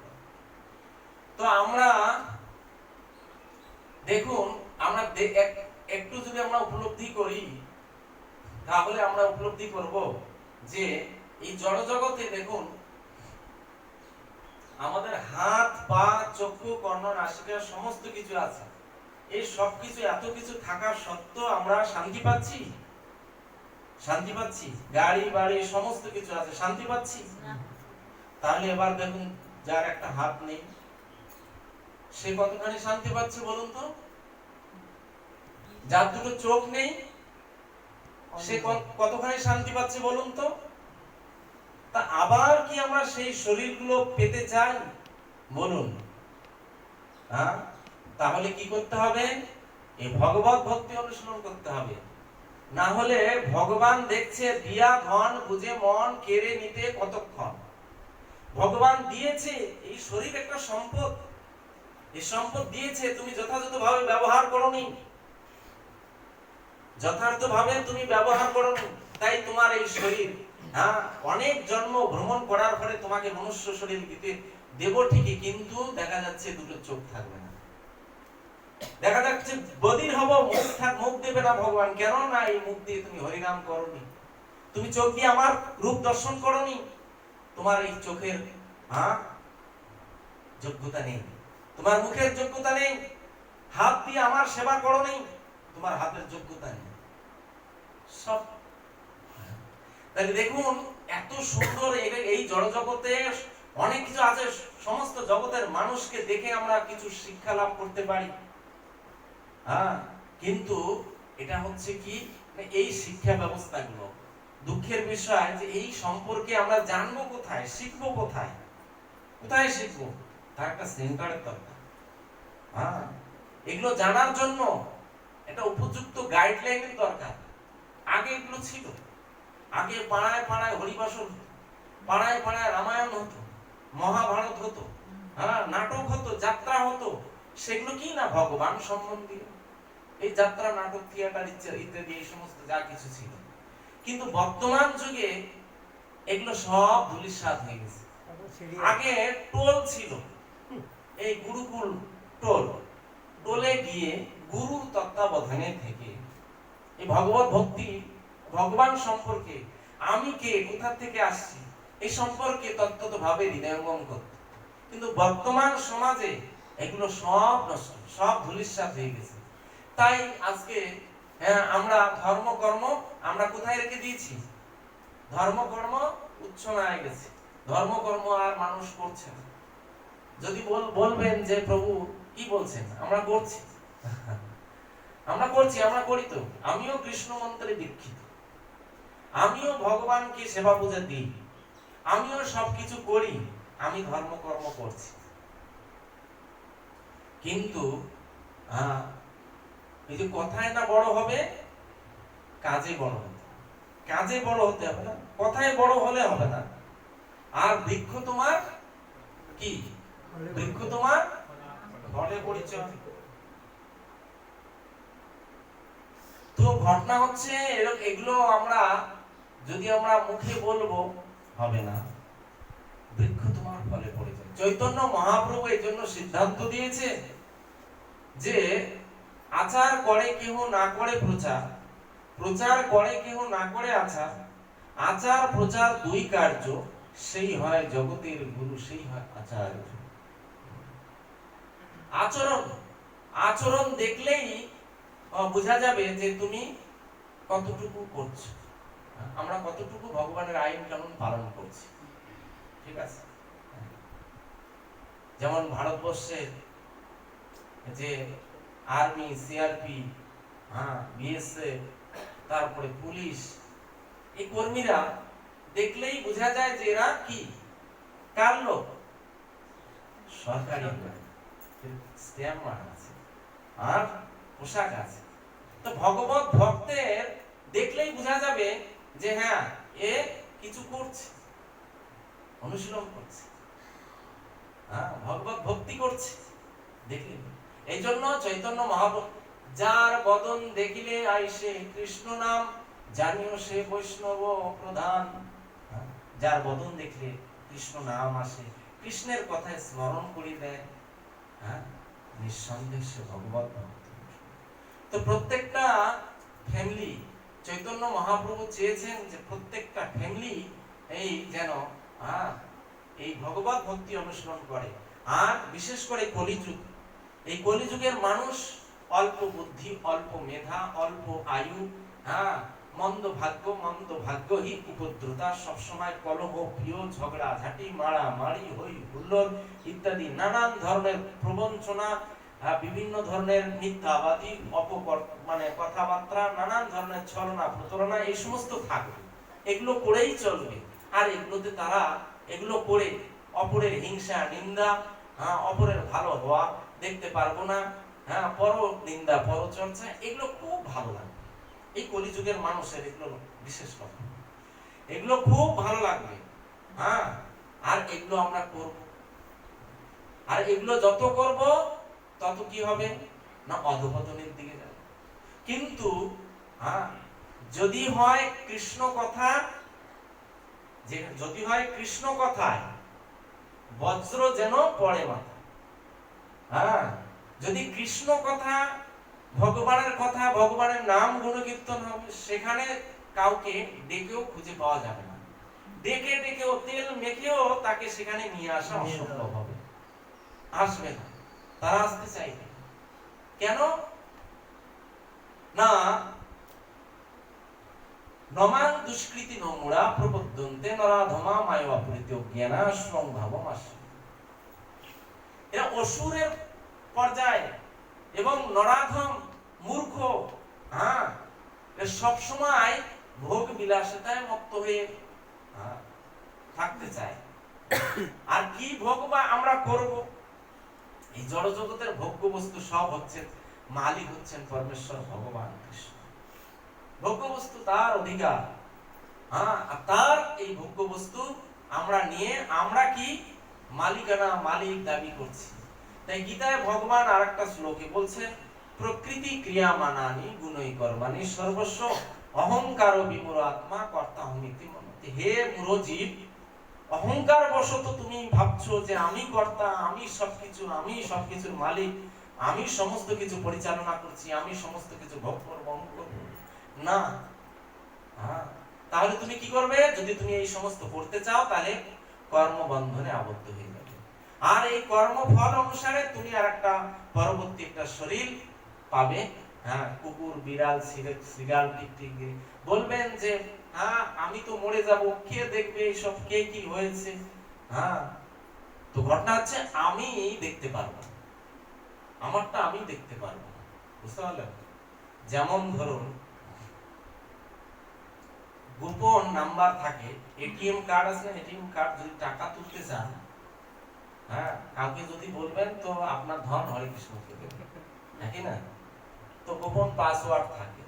তো আমরা দেখুন, আমরা একটু যদি আমরা উপলব্ধি করি তাহলে আমরা উপলব্ধি করব যে এই জড়জগতে দেখুন আমাদের হাত, পা, চক্ষু, কর্ণ, নাসিকা সমস্ত কিছু আছে। এই সব কিছু, এত কিছু থাকা সত্ত্বেও আমরা শান্তি পাচ্ছি? শান্তি পাচ্ছি? গাড়ি বাড়ি সমস্ত কিছু আছে, শান্তি পাচ্ছি? তাহলে এবার দেখুন, যার একটা হাত নেই সে কতখানি শান্তি পাচ্ছে বলুন তো? যার দুটো চোখ নেই সে কতখানি শান্তি পাচ্ছে বলুন তো? তা আবার কি আমরা সেই শরীরগুলো পেতে চাই বলুন? হ্যাঁ, তাহলে কি করতে হবে? এই ভগবত ভক্তি অনুশীলন করতে হবে। না হলে ভগবান দেখছে দিয়া ধন বুঝে মন কেড়ে নিতে কতক্ষণ। ভগবান দিয়েছে এই শরীর একটা সম্পদ, এই সম্পদ দিয়েছে, তুমি যথাযথভাবে ব্যবহার করোনি, যথার্থভাবে তুমি ব্যবহার করোনি, তাই তোমার এই শরীর, হ্যাঁ, অনেক জন্ম ভ্রমণ করার পরে তোমাকে মনুষ্য শরীর দিতে দেব ঠিকই, কিন্তু দেখা যাচ্ছে দুটো চোখ থাকবে না, দেখা যাচ্ছে বধির হব, মুখ দেবে না ভগবান। কেন? না এই মুখ দিয়ে তুমি হরিনাম করোনি, তুমি চোখ দিয়ে আমার রূপ দর্শন করোনি, তোমার এই চোখের যোগ্যতা নেই, তোমার মুখের যোগ্যতা নেই, হাত দিয়ে আমার সেবা করোনি, তোমার হাতের যোগ্যতা নেই সব। তাহলে দেখুন এত সুন্দর এই জড়জগতে অনেক কিছু আছে, সমস্ত জগতের মানুষকে দেখে আমরা কিছু শিক্ষা লাভ করতে পারি। হ্যাঁ, কিন্তু এটা হচ্ছে কি, এই শিক্ষা ব্যবস্থাগুলো দুঃখের বিষয় যে এই সম্পর্কে আমরা জানবো কোথায়, শিখবো কোথায়, কোথায় শিখবো, তার একটা সেন্টারের দরকার। হ্যাঁ, এগুলো জানার জন্য একটা উপযুক্ত গাইডলাইনের দরকার। আগে এগুলো ছিল, আগে পাড়ায় পাড়ায় হরিবাসর হতো, পাড়ায় পাড়ায় রামায়ণ হতো, মহাভারত হতো, হ্যাঁ, নাটক হতো, যাত্রা হতো। সেগুলো কি না ভগবান সম্বন্ধীয়, এই যাত্রা, নাটক, থিয়েটার ইত্যাদি এই সমস্ত যা কিছু ছিল। কিন্তু বর্তমান যুগে এগুলো সব ধূলিসাৎ হয়ে গেছে। আগে টোল ছিল, এই গুরুকুল টোল, টোলে গিয়ে গুরুর তত্ত্বাবধানে থেকে এই ভগবত ভক্তি, ভগবান সম্পর্কে, আমি কে, কোথা থেকে আসছি, এই সম্পর্কে তত্ত্বতভাবে হৃদয়ঙ্গম করত। কিন্তু বর্তমান সমাজে এগুলো সব নষ্ট, সব ধূলিসাৎ হয়ে গেছে। তাই আজকে আমরা ধর্মকর্ম আমরা কোথায় রেখে দিয়েছি? ধর্মকর্ম উচ্ছনায় গেছে, ধর্মকর্ম আর মানুষ করছে না। যদি বলবেন যে প্রভু কি বলছেন, আমরা করছি, আমরা করছি, আমরা করি তো। আমিও কৃষ্ণ মন্ত্রে দীক্ষিত, আমিও ভগবানকে সেবা পূজা দিই, আমিও সবকিছু করি, আমি ধর্মকর্ম করছি। কিন্তু এই যে কথায় না বড় হবে, কাজে বড় হতে, কাজে বড় হতে হবে না, কথায় বড় হলে হবে না। আর বৃক্ষ তোমার কি, বৃক্ষ তোমার ফলে পরিচয়। তো ঘটনা হচ্ছে এগুলো আমরা যদি আমরা মুখে বলবো হবে না, বৃক্ষ তোমার ফলে পরিচয়। চৈতন্য মহাপ্রভু এই জন্য সিদ্ধান্ত দিয়েছে যে আচার করে কেহ না করে প্রচার, প্রচার করে কেহ না করে আচার, আচার প্রচার দুই কার্য, সেই হয় জগতের গুরু, সেই হয় আচার্য। আচরণ, আচরণ দেখলেই বোঝা যাবে যে তুমি কতটুকু করছো, আমরা কতটুকু ভগবানের আইন কানুন পালন করছি। ঠিক আছে, যেমন ভারতবর্ষে যে আর্মি, সিআরপি, বিএসএফ, তারপরে পুলিশ, এই কর্মীরা দেখলেই বোঝা যায় যে এরা কি, কার লোক, সরকারি স্ট্যাম্প মারা আছে আর পোশাক আছে। তো ভগবত ভক্তের দেখলেই বোঝা যাবে যে হ্যাঁ, এ কিছু করছে, অনুশীলন করছে, ভগবত ভক্তি করছে, দেখলে। এই জন্য চৈতন্য মহাপ্রভু, যার বদন দেখিলে আইসে কৃষ্ণ নাম, জানিও সে বৈষ্ণব প্রধান। যার বদন দেখলে কৃষ্ণ নাম আসে, কৃষ্ণের কথায় স্মরণ করি দেয়, নিঃসন্দেহে সে ভগবত ভক্ত। তো প্রত্যেকটা ফ্যামিলি, চৈতন্য মহাপ্রভু চেয়েছেন যে প্রত্যেকটা ফ্যামিলি এই যেন এই ভগবত ভক্তি অনুসরণ করে। আর বিশেষ করে কলিযুগ, এই কলিযুগের মানুষ অল্প বুদ্ধি, অল্প মেধা, অল্প আয়ু, মন্দ ভাগ্য, মন্দ ভাগ্যহী, উপদ্রুতা, সবসময় কলহ, প্রিয়, ঝগড়া ঝাঁটি, মারা মারি, হই হুল্লোড় ইত্যাদি নানান ধরনের প্রবঞ্চনা, বিভিন্ন ধরনের মিথ্যাবাদী, মানে কথাবার্তা, নানান ধরনের ছলনা প্রতারণা, এই সমস্ত থাকবে, এগুলো করেই চলবে। আর এগুলোতে তারা এগুলো করে অপরের হিংসা, নিন্দা, অপরের ভালো হওয়া দেখতে পারবো না, পর নিন্দা, পরচর্চা, এগুলো খুব ভালো লাগবে। এই কলিযুগের মানুষের এগুলো বিশেষ কথা, এগুলো খুব ভালো লাগবে। আর এগুলো আমরা করব, আর এগুলো যত করব তত কি হবে না, অধঃপতনের দিকে যাবে। কিন্তু যদি হয় কৃষ্ণ কথা, যে যদি হয় কৃষ্ণ কথায় বজ্র যেন পড়ে মাথা, যদি কৃষ্ণ কথা, ভগবানের কথা, ভগবানের নাম গুণকীর্তন হবে, সেখানে কাউকে ডেকেও খুঁজে পাওয়া যাবে না, ডেকে ডেকেও তেল মেখেও তাকে সেখানে নিয়ে আসা অসম্ভব হবে, আসবে না, তারা আসতে চাইবে। কেন না, নমাং দুষ্কৃতি নমুড়া প্রপদ্যন্তে নরাধমা মায়া পরিত্যাজ্ঞানা সংভাবমাস। এরা অসুরের পর্যায়ে এবং নরাধম মূর্খ, হ্যাঁ, সব সময় ভোগ বিলাসিতায় মত্ত হয়ে থাকতে চায়। আর কি ভোগ বা আমরা করব? এই জড় জগতের ভোগ্য বস্তু সব হচ্ছে, মালিক হচ্ছেন পরমেশ্বর ভগবান কৃষ্ণ। ভোগ্য বস্তু তার অধিকার, হ্যাঁ, আর তার এই ভোগ্য বস্তু আমরা নিয়ে আমরা কি মালিকানা, মালিক দাবি করছি। তাই গীতায় ভগবান আরেকটা শ্লোকে বলছেন, প্রকৃতি ক্রিয়া মানানি গুণই কর্মানি সর্বস্ব অহংকার বিমূঢ় আত্মা কর্তা হমিতি মনতে। হে মূঢ় জীব, অহংকার বশত তুমি ভাবছো যে আমি কর্তা, আমি সবকিছুর মালিক, আমি সমস্ত কিছু পরিচালনা করছি, আমি সমস্ত কিছু ভোগ করব, না। হ্যাঁ, তাহলে তুমি কি করবে? যদি তুমি এই সমস্ত করতে চাও তাহলে কর্মবন্ধনে আবদ্ধ হয়ে যাবে। আর এই কর্মফল অনুসারে তুমি আরেকটা পরবর্তী একটা শরীর পাবে। হ্যাঁ, কুকুর, বিড়াল, সিগাল, টিকটিক বলবেন যে হ্যাঁ আমি তো মরে যাব, কে দেখবে এইসব, কে কি হয়েছে? হ্যাঁ, তো ঘটনা হচ্ছে আমি দেখতে পারবো, আমারটা আমি দেখতে পারবো। বুঝতে পারলেন? যেমন ধরুন গোপন নাম্বার থাকে, এটিএম কার্ড আছে না, এটিএম কার্ড যদি টাকা তুলতে চান, হ্যাঁ, কাউকে যদি বলবেন তো আপনার ধন হরে কৃষ্ণ দেবে, নাকি না? তো গোপন পাসওয়ার্ড থাকে,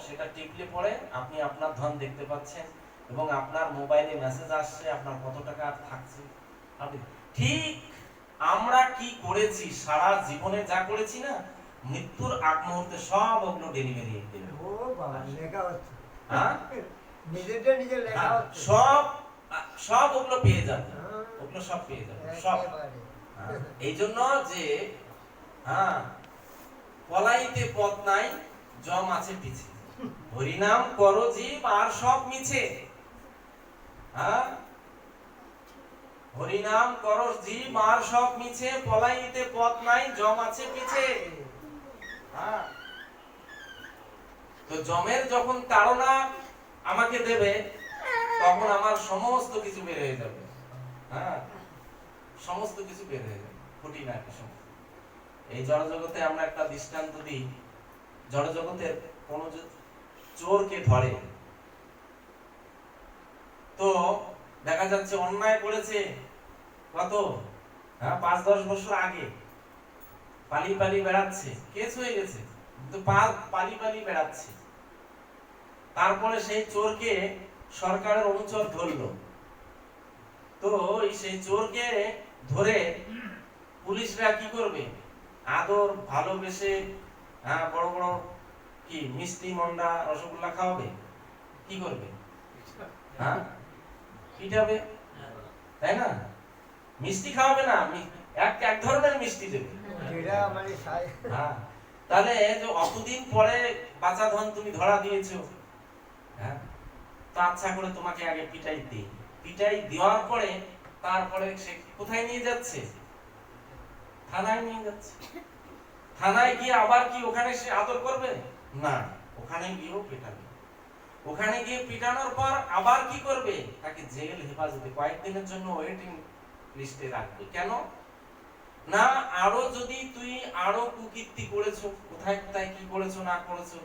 সেটা টিপলে পরে আপনি আপনার ধন দেখতে পাচ্ছেন এবং আপনার মোবাইলে মেসেজ আসছে আপনার কত টাকা থাকছে। আপনি ঠিক আমরা কি করেছি সারা জীবনে, যা করেছি না, মৃত্যুর আগ মুহূর্তে সব ওগুলো ডেলিভারি দেবে। ও বাবা, লেখা হচ্ছে, হ্যাঁ, নিজেরটা নিজে লেখা হচ্ছে, সব ওগুলো পেয়ে যাবে, ওগুলো সব পেয়ে যাবে সব। এই জন্য যে হ্যাঁ, পলাইতে পথ নাই, জম আছে পিছে, হরিনাম করো জীব আর সব মিছে। হ্যাঁ, হরিনাম করো জীব আর সব মিছে, পলাইতে পথ নাই, জম আছে পিছে। হ্যাঁ, তো জমের যখন তাড়না আমাকে দেবে তখন আমার সমস্ত কিছু বের হয়ে যাবে। হ্যাঁ, সমস্ত কিছু বের হয়ে যাবে, খুঁটি না কি সমস্ত। এই জড় জগতে আমরা একটা দৃষ্টান্ত দিই। জড় জগতের কোন চোরকে ধরে, তো দেখা যাচ্ছে অন্যায় করেছে কত, হ্যাঁ, 5-10 বছর আগে, পালিয়ে বেড়াচ্ছে, কেস হয়ে গেছে, কিন্তু পালিয়ে বেড়াচ্ছে। তারপরে সেই চোরকে সরকারের অনুচর ধরলো, তো সেই চোরকে ধরে পুলিশরা কি করবে? আদর ভালোবেসে, হ্যাঁ, বড় বড় কি মিষ্টি, মন্ডা, রসগোল্লা খাওয়াবে, কি করবে? হ্যাঁ, পিটাবে, তাই না? মিষ্টি খাওয়াবে না, এক ধরনের মিষ্টি দেবে। হ্যাঁ, তাহলে যে অতদিন পরে বাঁচা ধন তুমি ধরা দিয়েছো, হ্যাঁ, তো আচ্ছা করে তোমাকে আগে পিটাই দেওয়ার পরে তারপরে সে কোথায় নিয়ে যাচ্ছে? থানায় নিয়ে যাচ্ছে। থানায় গিয়ে আবার কি ওখানে সে আদর করবে? না, ওখানে গিয়েও পেটাবে। ওখানে গিয়ে পিটানোর পর আবার কি করবে? তাকে জেল হেফাজতে কয়েকদিনের জন্য ওয়েটিং লিস্টে রাখবে। কেন না? আরো যদি তুই আরো কুকীর্তি করেছো, কোথায় কোথায় কি করেছো না করেছো,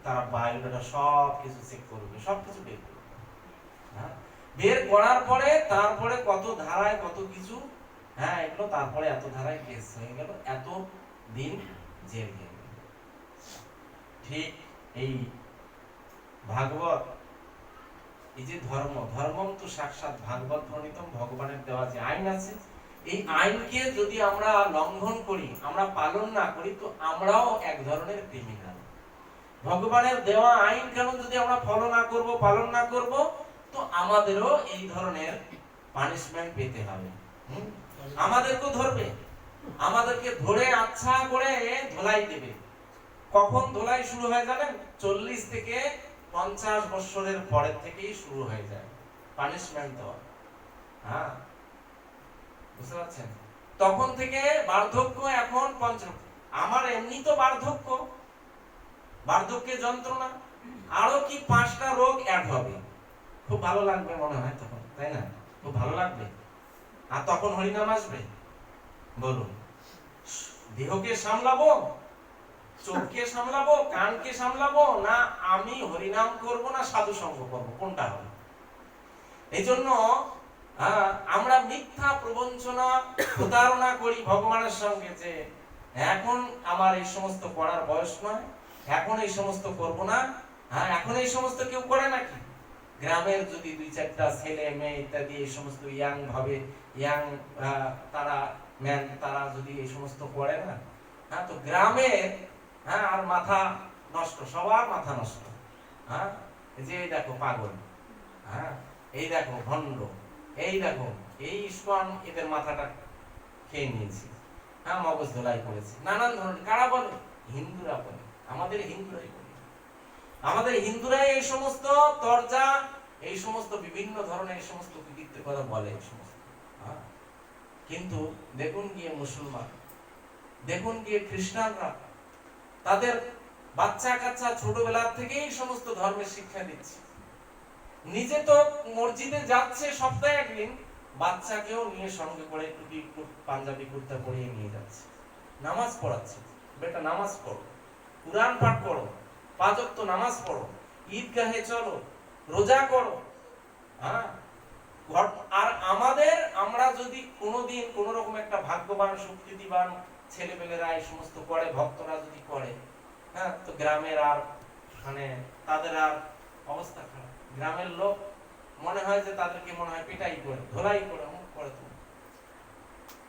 তারা বায়োডাটা সব কিছু চেক করবে, সবকিছু বের করবে। হ্যাঁ, বের করার পরে তারপরে কত ধারায় কত কিছু, হ্যাঁ, এগুলো তারপরে এত ধারায় কেস হয়ে গেল, এত দিন জেল গেল। ঠিক এই ভাগবত, এই যে ধর্মম তো সাক্ষাৎ ভাগবত প্রণীতম, ভগবানের দেওয়া যে আইন আছে, এই আইনকে যদি আমরা লঙ্ঘন করি, আমরা পালন না করি, তো আমরাও এক ধরনের ক্রিমিনাল। ভগবানের দেওয়া আইন কানুন যদি আমরা পালন না করব, তো আমাদেরও এই ধরনের পানিশমেন্ট পেতে হবে। আমাদেরকেও ধরবে, আমাদেরকে ধরে আচ্ছা করে ধোলাই দেবে। কখন ধোলাই শুরু হয় জানেন? 40 থেকে 50 বছরের পরের থেকেই শুরু হয়ে যায় পানিশমেন্ট দেওয়া। হ্যাঁ, বুঝতে পারছেন? তখন থেকে বার্ধক্য, এখন আমার এমনি তো বার্ধক্যে যন্ত্রণা, আরো কি 5টা রোগ অ্যাড হবে, খুব ভালো লাগবে মনে হয় তখন, তাই না? খুব ভালো লাগবে। আর তখন হরিনাম আসবে। বলুন, দেহকে সামলাবো, চোখকে সামলাবো, কানকে সামলাবো, না আমি হরিনাম করব, না সাধু সঙ্গ করবো, কোনটা হবে? এই জন্য আমরা মিথ্যা প্রবঞ্চনা, প্রতারণা করি ভগবানের সঙ্গে, যে এখন আমার এই সমস্ত করার বয়স নয়, এখন এই সমস্ত করব না। এখন এই সমস্ত কেউ করে নাকি? গ্রামের যদি 2-4টা ছেলে মেয়ে ইত্যাদি এই সমস্ত ইয়াং ভাবে, ইয়াং তারা ম্যান, তারা যদি এই সমস্ত করে না, তো গ্রামে আর মাথা নষ্ট, সবার মাথা নষ্ট। যে এই দেখো পাগল, এই দেখো ভণ্ড, এই দেখো এই ইস্কন এদের মাথাটা খেয়ে নিয়েছে, মগজ ধোলাই করেছে, নানান ধরনের। কারা বলে? হিন্দুরা বলে, আমাদের হিন্দুরাই বলে, আমাদের হিন্দুরাই এই সমস্ত তরজা, এই সমস্ত বিভিন্ন ধরনের এই সমস্ত কৃতিত্বের কথা বলে এই সমস্ত। কিন্তু দেখুন গিয়ে মুসলমান, দেখুন গিয়ে খ্রিস্টানরা তাদের বাচ্চা কাচ্চা ছোটবেলা থেকেই এই সমস্ত ধর্মের শিক্ষা দিচ্ছে। নিজে তো মসজিদে যাচ্ছে সপ্তাহে একদিন, বাচ্চাকেও নিয়ে সঙ্গে করে টুপি পাঞ্জাবি কুর্তা পরিয়ে নিয়ে যাচ্ছে, নামাজ পড়াচ্ছে। বেটা নামাজ পড়ো, কুরআন পাঠ করো, 5 ওয়াক্ত নামাজ পড়ো, ঈদগাহে চলো, রোজা করো। আর আমরা যদি কোনোদিন কোন রকম একটা ভাগ্যবান সুকৃতিবান ছেলেপেলেরা এই সমস্ত করে, ভক্তরা যদি করে, তো গ্রামের আর মানে তাদের আর অবস্থা খারাপ। গ্রামের লোক মনে হয় যে তাদেরকে মনে হয় পিটাই করে, ধোলাই করে, করে। তুমি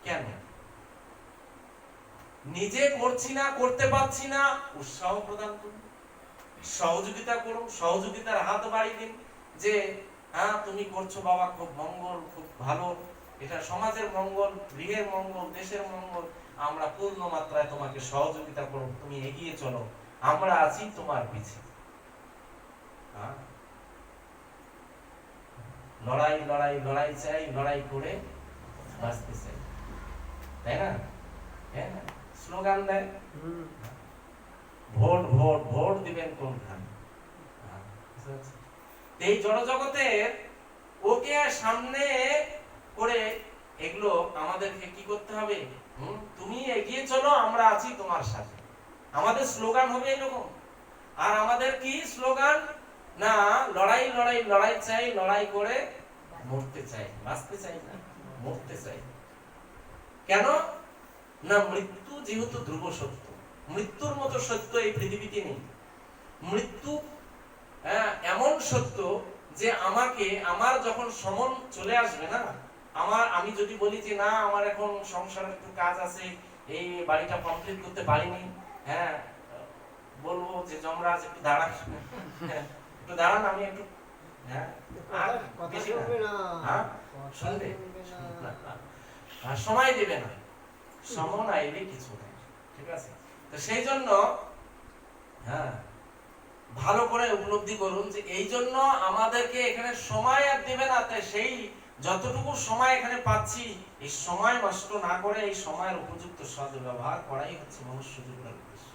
কেন? নিজে করছি না, করতে পারছি না, উৎসাহ প্রদান করুন, সহযোগিতা করুন, সহযোগিতার হাত বাড়িয়ে দিন, যে তুমি করছো বাবা, খুব মঙ্গল, খুব ভালো, এটা সমাজের মঙ্গল, গৃহের মঙ্গল, দেশের মঙ্গল, আমরা পূর্ণ মাত্রায় তোমাকে সহযোগিতা করব, তুমি এগিয়ে চলো, আমরা আছি তোমার পিছে। লড়াই লড়াই লড়াই চাই, লড়াই করে বাঁচতে চাই, তাই না? হ্যাঁ, স্লোগান দেয়, ভোট ভোট ভোট দিবেন কোনখানে। এই জড়জগতের ওকে সামনে করে এগুলো আমাদেরকে কি করতে হবে? তুমি এগিয়ে চলো, আমরা আছি তোমার সাথে। আমাদের স্লোগান হবে এরকম। আর আমাদের কি স্লোগান? না, লড়াই লড়াই লড়াই চাই, লড়াই করে মরতে চাই, বাঁচতে চাই না, মরতে চাই। কেন না? মৃত্যু যেহেতু ধ্রুব সত্য, মৃত্যুর মতো সত্য এই পৃথিবীতে নেই। মৃত্যু এমন সত্য যে আমার যখন সমন চলে আসবে না, আমি যদি বলি যে না, আমার এখন সংসারের একটু কাজ আছে, এই বাড়িটা কমপ্লিট করতে পারিনি, বলবো যে যমরাজ একটু দাঁড়ান, একটু দাঁড়ান, আমি একটু শুনবে, সময় দেবে না, সমন আইলে কিছু নেই, ঠিক আছে? তো সেই জন্য ভালো করে উপলব্ধি করুন যে এই জন্য আমাদেরকে এখানে সময় আর দেবে না, তাই সেই যতটুকু সময় এখানে পাচ্ছি, এই সময় নষ্ট না করে এই সময়ের উপযুক্ত সদ্ব্যবহার করাই হচ্ছে মনুষ্য জীবনের উদ্দেশ্য।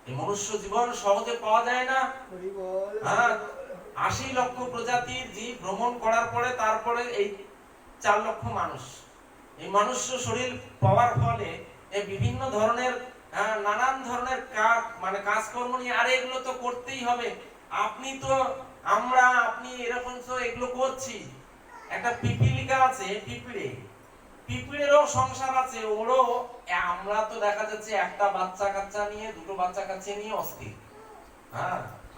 এই মনুষ্য জীবন সহজে পাওয়া যায় না। 80 লক্ষ প্রজাতির জীব ভ্রমণ করার পরে, তারপরে এই 4 লক্ষ মানুষ, এই মনুষ্য শরীর পাওয়ার ফলে এই বিভিন্ন ধরনের নানান ধরনের কাজকর্ম নিয়ে, আর এগুলো তো করতেই হবে। আপনি এরকম তো এগুলো করছি। একটা পিপিলিকা আছে, পিঁপড়েরও সংসার আছে, ওরও। আমরা তো দেখা যাচ্ছে একটা বাচ্চা কাচ্চা নিয়ে, 2টো বাচ্চা কাচ্চা নিয়ে অস্থির।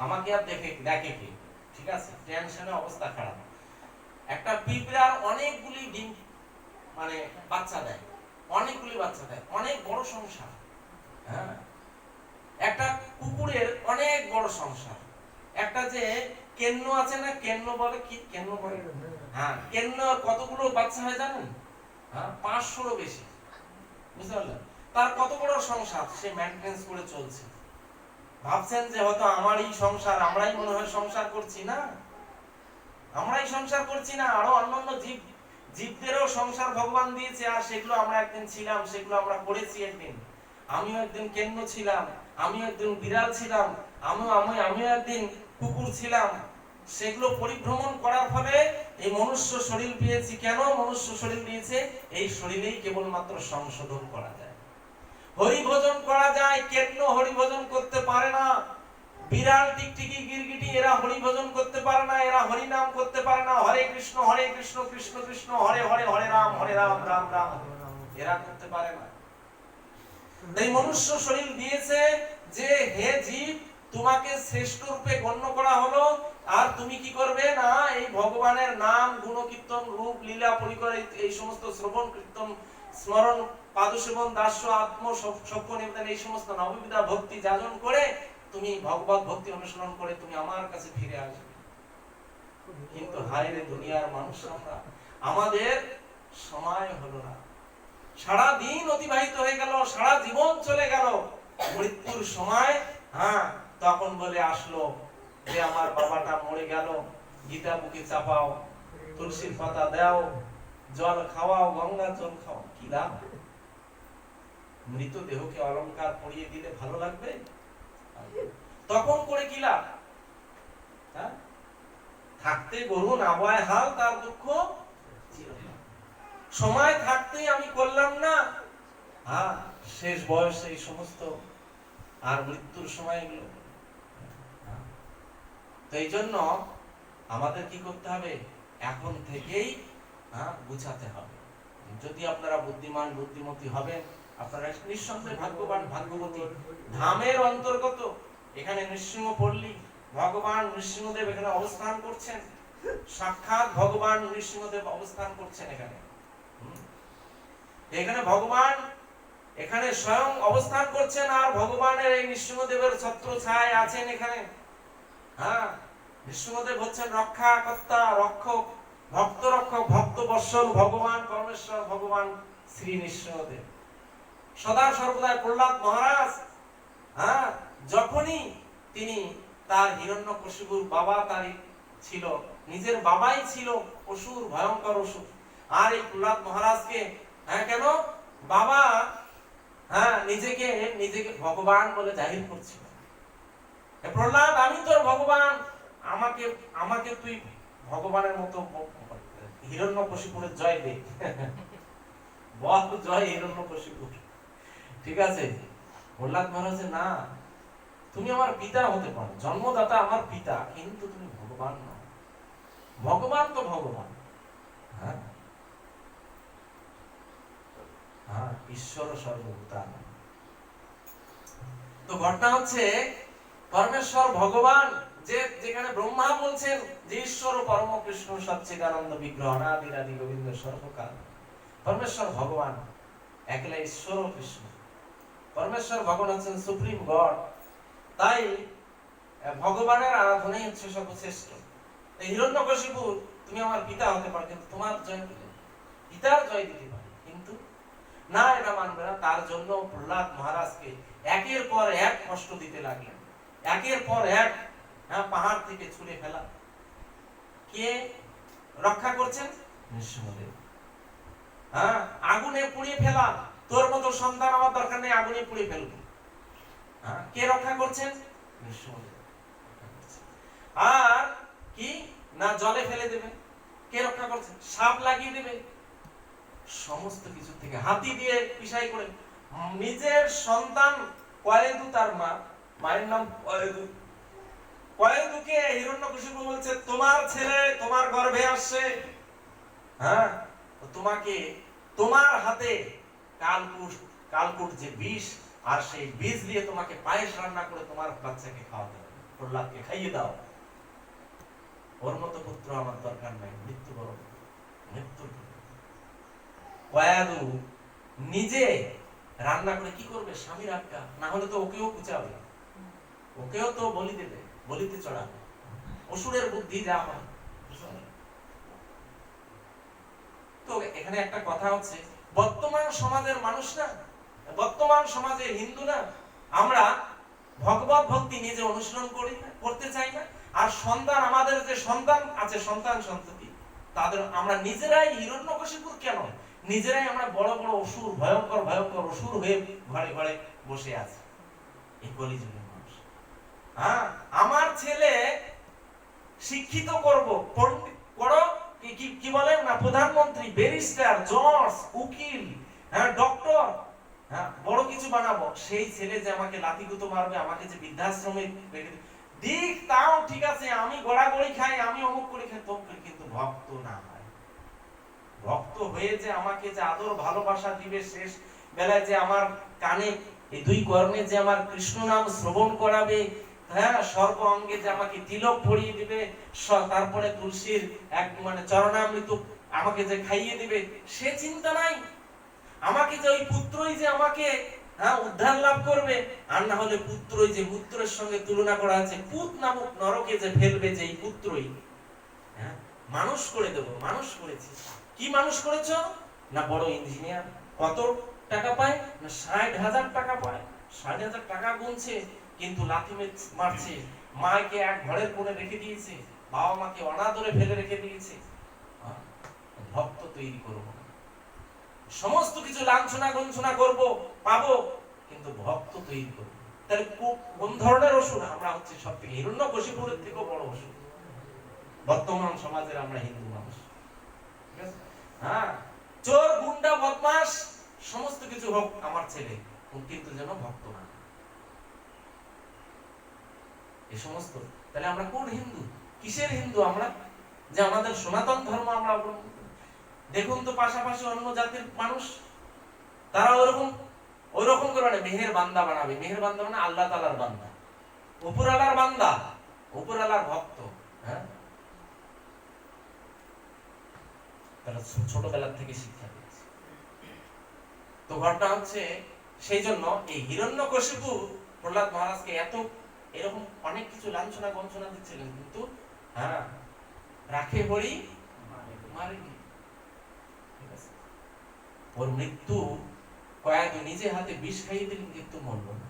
আমাকে আর দেখে কে, ঠিক আছে? টেনশনে অবস্থা খারাপ। একটা পিঁপড়ার অনেকগুলি ডিম বাচ্চা দেয়, অনেকগুলি বাচ্চা দেয়, অনেক বড় সংসার। একটা কুকুরের অনেক বড় সংসার। একটা যে কেন্ন আছে না, কেন্ন বলে কি, কেন্ন বলে, কেন্ন কতগুলো বাচ্চা হয় জানেন? 500-রও বেশি, বুঝতে পারলেন? তার কত বড় সংসার সে মেইনটেনেন্স করে চলছে। ভাবছেন যে হয়তো আমারই সংসার, আমরাই মনে হয় সংসার করছি, না, আমরাই সংসার করছি না, আরো অন্যান্য জীবদেরও সংসার ভগবান দিয়েছে, আর সেগুলো আমরা একদিন ছিলাম, সেগুলো আমরা করেছি একদিন। আমিও একদিন কেন্ন ছিলাম, আমিও একদিন বিড়াল ছিলাম, আমি একদিন কুকুর ছিলাম, সেগুলো পরিভ্রমণ করার ফলে এই মনুষ্য শরীর পেয়েছি। কেন মনুষ্য শরীর দিয়েছে? এই শরীরেই কেবলমাত্র সংশোধন করা যায়, হরি ভজন করা যায়। কেন হরি ভজন করতে পারে না? বিড়াল, টিকটিকি, গিরগিটি এরা হরি ভজন করতে পারে না, এরা হরি নাম করতে পারে না। হরে কৃষ্ণ কৃষ্ণ কৃষ্ণ হরে হরে, হরে রাম রাম রাম, এরা করতে পারে না। এই মনুষ্য শরীর দিয়েছে যে হে জীব, তোমাকে শ্রেষ্ঠ রূপে গণ্য করা হলো, আর তুমি কি করবে না এই ভগবানের নাম, গুণ কীর্তন, রূপ লীলা পরিকর, এই সমস্ত শ্রবণ কীর্তন স্মরণ, পাদসেবন, দাস্য, আত্ম সক্ষ নিবেদন, এই সমস্ত নববিধা ভক্তি যাজন করে তুমি ভগবত ভক্তি অনুসরণ করে তুমি আমার কাছে ফিরে আসবে। কিন্তু হায় রে দুনিয়ার মানুষ, আমরা আমাদের সময় হলো না। সারা দিন অতিবাহিত হয়ে গেল, সারা জীবন চলে গেল, মৃত্যুর সময় তখন বলে আসলো যে আমার বাবাটা মরে গেল, গীতা বুকে চাপাও, তুলসীর পাতা দাও, জল খাওয়াও, গঙ্গা জল খাও। কি লাভ? মৃতদেহকে অলংকার পরিয়ে দিলে ভালো লাগবে? তখন করে কি লাভ? থাকতে গরু নাবায় হাল, তার দুঃখ চিরকাল। সময় থাকতেই আমি করলাম না, শেষ বয়সে এই সমস্ত, আর মৃত্যুর সময় এগুলো। তো এই জন্য আমাদের কি করতে হবে? এখন থেকেই বুঝাতে হবে। যদি আপনারা বুদ্ধিমান বুদ্ধিমতী হবেন, আপনারা নিঃসন্দেহে ভাগ্যবান ভাগ্যবতী। ধামের অন্তর্গত এখানে নৃসিংহপল্লী, ভগবান নৃসিংহদেব এখানে অবস্থান করছেন, সাক্ষাৎ ভগবান নৃসিংহদেব অবস্থান করছেন এখানে। এখানে ভগবান এখানে স্বয়ং অবস্থান করছেন, আর ভগবানের এই নৃসিংহদেবের ছত্র ছায় আছেন এখানে। নৃসিংহদেব হচ্ছেন রক্ষাকর্তা, রক্ষক, ভক্ত রক্ষক, ভক্ত বৎসল ভগবান পরমেশ্বর, ভগবান শ্রী নৃসিংহদেব। সদা সর্বদাই প্রহ্লাদ মহারাজ যখনই তিনি তার হিরণ্যকশিপুর বাবা, তারই ছিল, নিজের বাবাই ছিল অসুর, ভয়ঙ্কর অসুর। আর এই প্রহ্লাদ মহারাজকে কেন বাবা নিজেকে ভগবান বলে জাহির করছিল। প্রহ্লাদ, আমি তোর ভগবান, আমাকে তুই ভগবানের মতো হিরণ্যকশিপুরের জয় দে। বল জয় হিরণ্যকশিপুর। ঠিক আছে? প্রহ্লাদ মহারাজ, না, তুমি আমার পিতা হতে পারো, জন্মদাতা আমার পিতা, কিন্তু তুমি ভগবান নও। ভগবান তো ভগবান, ঈশ্বর সর্বভূতান। তো ঘটনা হচ্ছে পরমেশ্বর ভগবান, যেখানে ব্রহ্মা বলছেন যে ঈশ্বর পরম কৃষ্ণ সচ্চিদানন্দ বিগ্রহ অনাদিরাদি গোবিন্দ সর্বকাল। পরমেশ্বর ভগবান একলা ঈশ্বর ও কৃষ্ণ। পরমেশ্বর ভগবান হচ্ছেন সুপ্রিম গড। তাই ভগবানের আরাধনাই হচ্ছে সর্বশ্রেষ্ঠ। এই হিরণ্যকশিপুর, তুমি আমার পিতা হতে পারো, কিন্তু তোমার জয় দিলে পিতার জয় দিতে পারে, কিন্তু না, এটা মানবে না। তার জন্য প্রহ্লাদ মহারাজকে একের পর এক কষ্ট দিতে লাগলেন, একের পর এক পাহাড় থেকে ছুঁড়ে ফেলা। কে রক্ষা করছেন? নৃসিংহদেব। আগুনে পুড়িয়ে ফেলা, তোর মতো সন্তান আমার দরকার নেই, আগুনে পুড়িয়ে ফেলবো। কে রক্ষা করছেন? নৃসিংহদেব। আর কি না, জলে ফেলে দেবে। কে রক্ষা করছেন? সাপ লাগিয়ে দেবে। সমস্ত কিছু থেকে হাতি দিয়ে পিসাই করে, নিজের সন্তান কয়েদু, তার মায়ের নাম কয়েদু, কয়েদুকে হিরণ্যকশিপু বলছে, তোমার ছেলে তোমার গর্ভে আসছে, তোমাকে তোমার হাতে কালকুট যে বিষ, আর সেই বীজ দিয়ে তোমাকে পায়েস রান্না করে তোমার বাচ্চাকে খাওয়াতে হবে, প্রহ্লাদকে খাইয়ে দাও। ওর মতো পুত্র আমার দরকার নাই, মৃত্যুবরণ মৃত্যু। কয়াদু নিজে রান্না করে কি করবে? স্বামীর আজ্ঞা না হলে তো ওকেও কুচাবে, ওকেও তো বলি দেবে, বলিতে চড়াবে। অসুরের বুদ্ধি যা হয়। তো এখানে একটা কথা হচ্ছে, বর্তমান সমাজের মানুষ না, বর্তমান সমাজের হিন্দু না, আমরা ভগবত ভক্তি নিজে অনুশীলন করতে চাই না। আর সন্তান, আমাদের যে সন্তান আছে, সন্তান সন্ততি, তাদের আমরা নিজেরাই হিরণ্যকশিপুর কেন, নিজেরাই আমরা বড় বড় অসুর, ভয়ঙ্কর ভয়ঙ্কর অসুর হয়ে ঘরে ঘরে বসে আছি। এই কলিযুগের মানুষ হ্যাঁ, আমার ছেলে শিক্ষিত করব, পণ্ডিত করো, কি বলেন না, প্রধানমন্ত্রী, ব্যারিস্টার, জজ, উকিল, হ্যাঁ, ডক্টর, হ্যাঁ, বড় কিছু বানাবো। সেই ছেলে যে আমাকে লাথিগুতো মারবে, আমাকে যে বৃদ্ধাশ্রমে রেখে দিক, তাও ঠিক আছে, আমি গড়াগড়ি খাই, আমি অমুক করে খাই, তো কিন্তু ভক্ত না হয়। ভক্ত হয়ে যে আমাকে যে আদর ভালোবাসা দিবে, শেষ বেলায় যে আমার কানে এই দুই কর্ণে যে আমার কৃষ্ণ নাম শ্রবণ করাবে, হ্যাঁ, সর্ব অঙ্গে যে আমাকে তিলক পরিয়ে দিবে, তারপরে তুলসীর এক মানে চরণামৃত আমাকে যে খাইয়ে দিবে, সে চিন্তা নাই। আমাকে যে ওই পুত্রই যে আমাকে, হ্যাঁ, উদ্ধার লাভ করবে, আর না হলে পুত্রই যে পুত্রের সঙ্গে তুলনা করা আছে, পুত নামক নরকে যে ফেলবে, যে এই পুত্রই, হ্যাঁ, মানুষ করে দেব। মানুষ করেছি, কি মানুষ করেছো না, বড় ইঞ্জিনিয়ার, কত টাকা পায় না, 60,000 টাকা পায়, 60,000 টাকা গুনছে, কিন্তু লাথি মারছে, মাকে এক ঘরের কোণে রেখে দিয়েছে, বাবা মাকে অনাদরে ফেলে রেখে দিয়েছে। ভক্ত তৈরি করবো না, সমস্ত কিছু লাঞ্ছনা গঞ্ছনা করব, পাবো, কিন্তু ভক্ত তৈরি করবো। তাহলে কোন ধরনের অসুর? আমরা হচ্ছে সব থেকে হিরণ্যকশিপুরের থেকেও বড় অসুর বর্তমান সমাজের আমরা হিন্দু মানুষ। ঠিক আছে? হ্যাঁ, চোর, গুন্ডা, বদমাশ সমস্ত কিছু হোক আমার ছেলে, কিন্তু যেন ভক্ত না। এই সমস্ত, তাহলে আমরা কোন হিন্দু? কিসের হিন্দু আমরা? যে আমাদের সনাতন ধর্ম আমরা অবলম্বন করি। দেখুন তো পাশাপাশি অন্য জাতির মানুষ, তারা ওইরকম করে মানে মেহের বান্দা বানাবে। মেহের বান্দা মানে আল্লাহ তাআলার বান্দা, উপরালার বান্দা, উপরালার ভক্ত। হ্যাঁ, তারা ছোটবেলা থেকে শিক্ষা দিয়েছে। তো ঘটনা হচ্ছে, সেই জন্য এই হিরণ্যকশিপু প্রহ্লাদ মহারাজকে এত এরকম অনেক কিছু লাঞ্ছনা গঞ্ছনা দিচ্ছিলেন, কিন্তু হ্যাঁ, রাখে বড়ি মারেনি। ঠিক আছে, ওর মৃত্যু কয়েক নিজে হাতে বিষ খাইয়ে দিলেন, কিন্তু মরল না।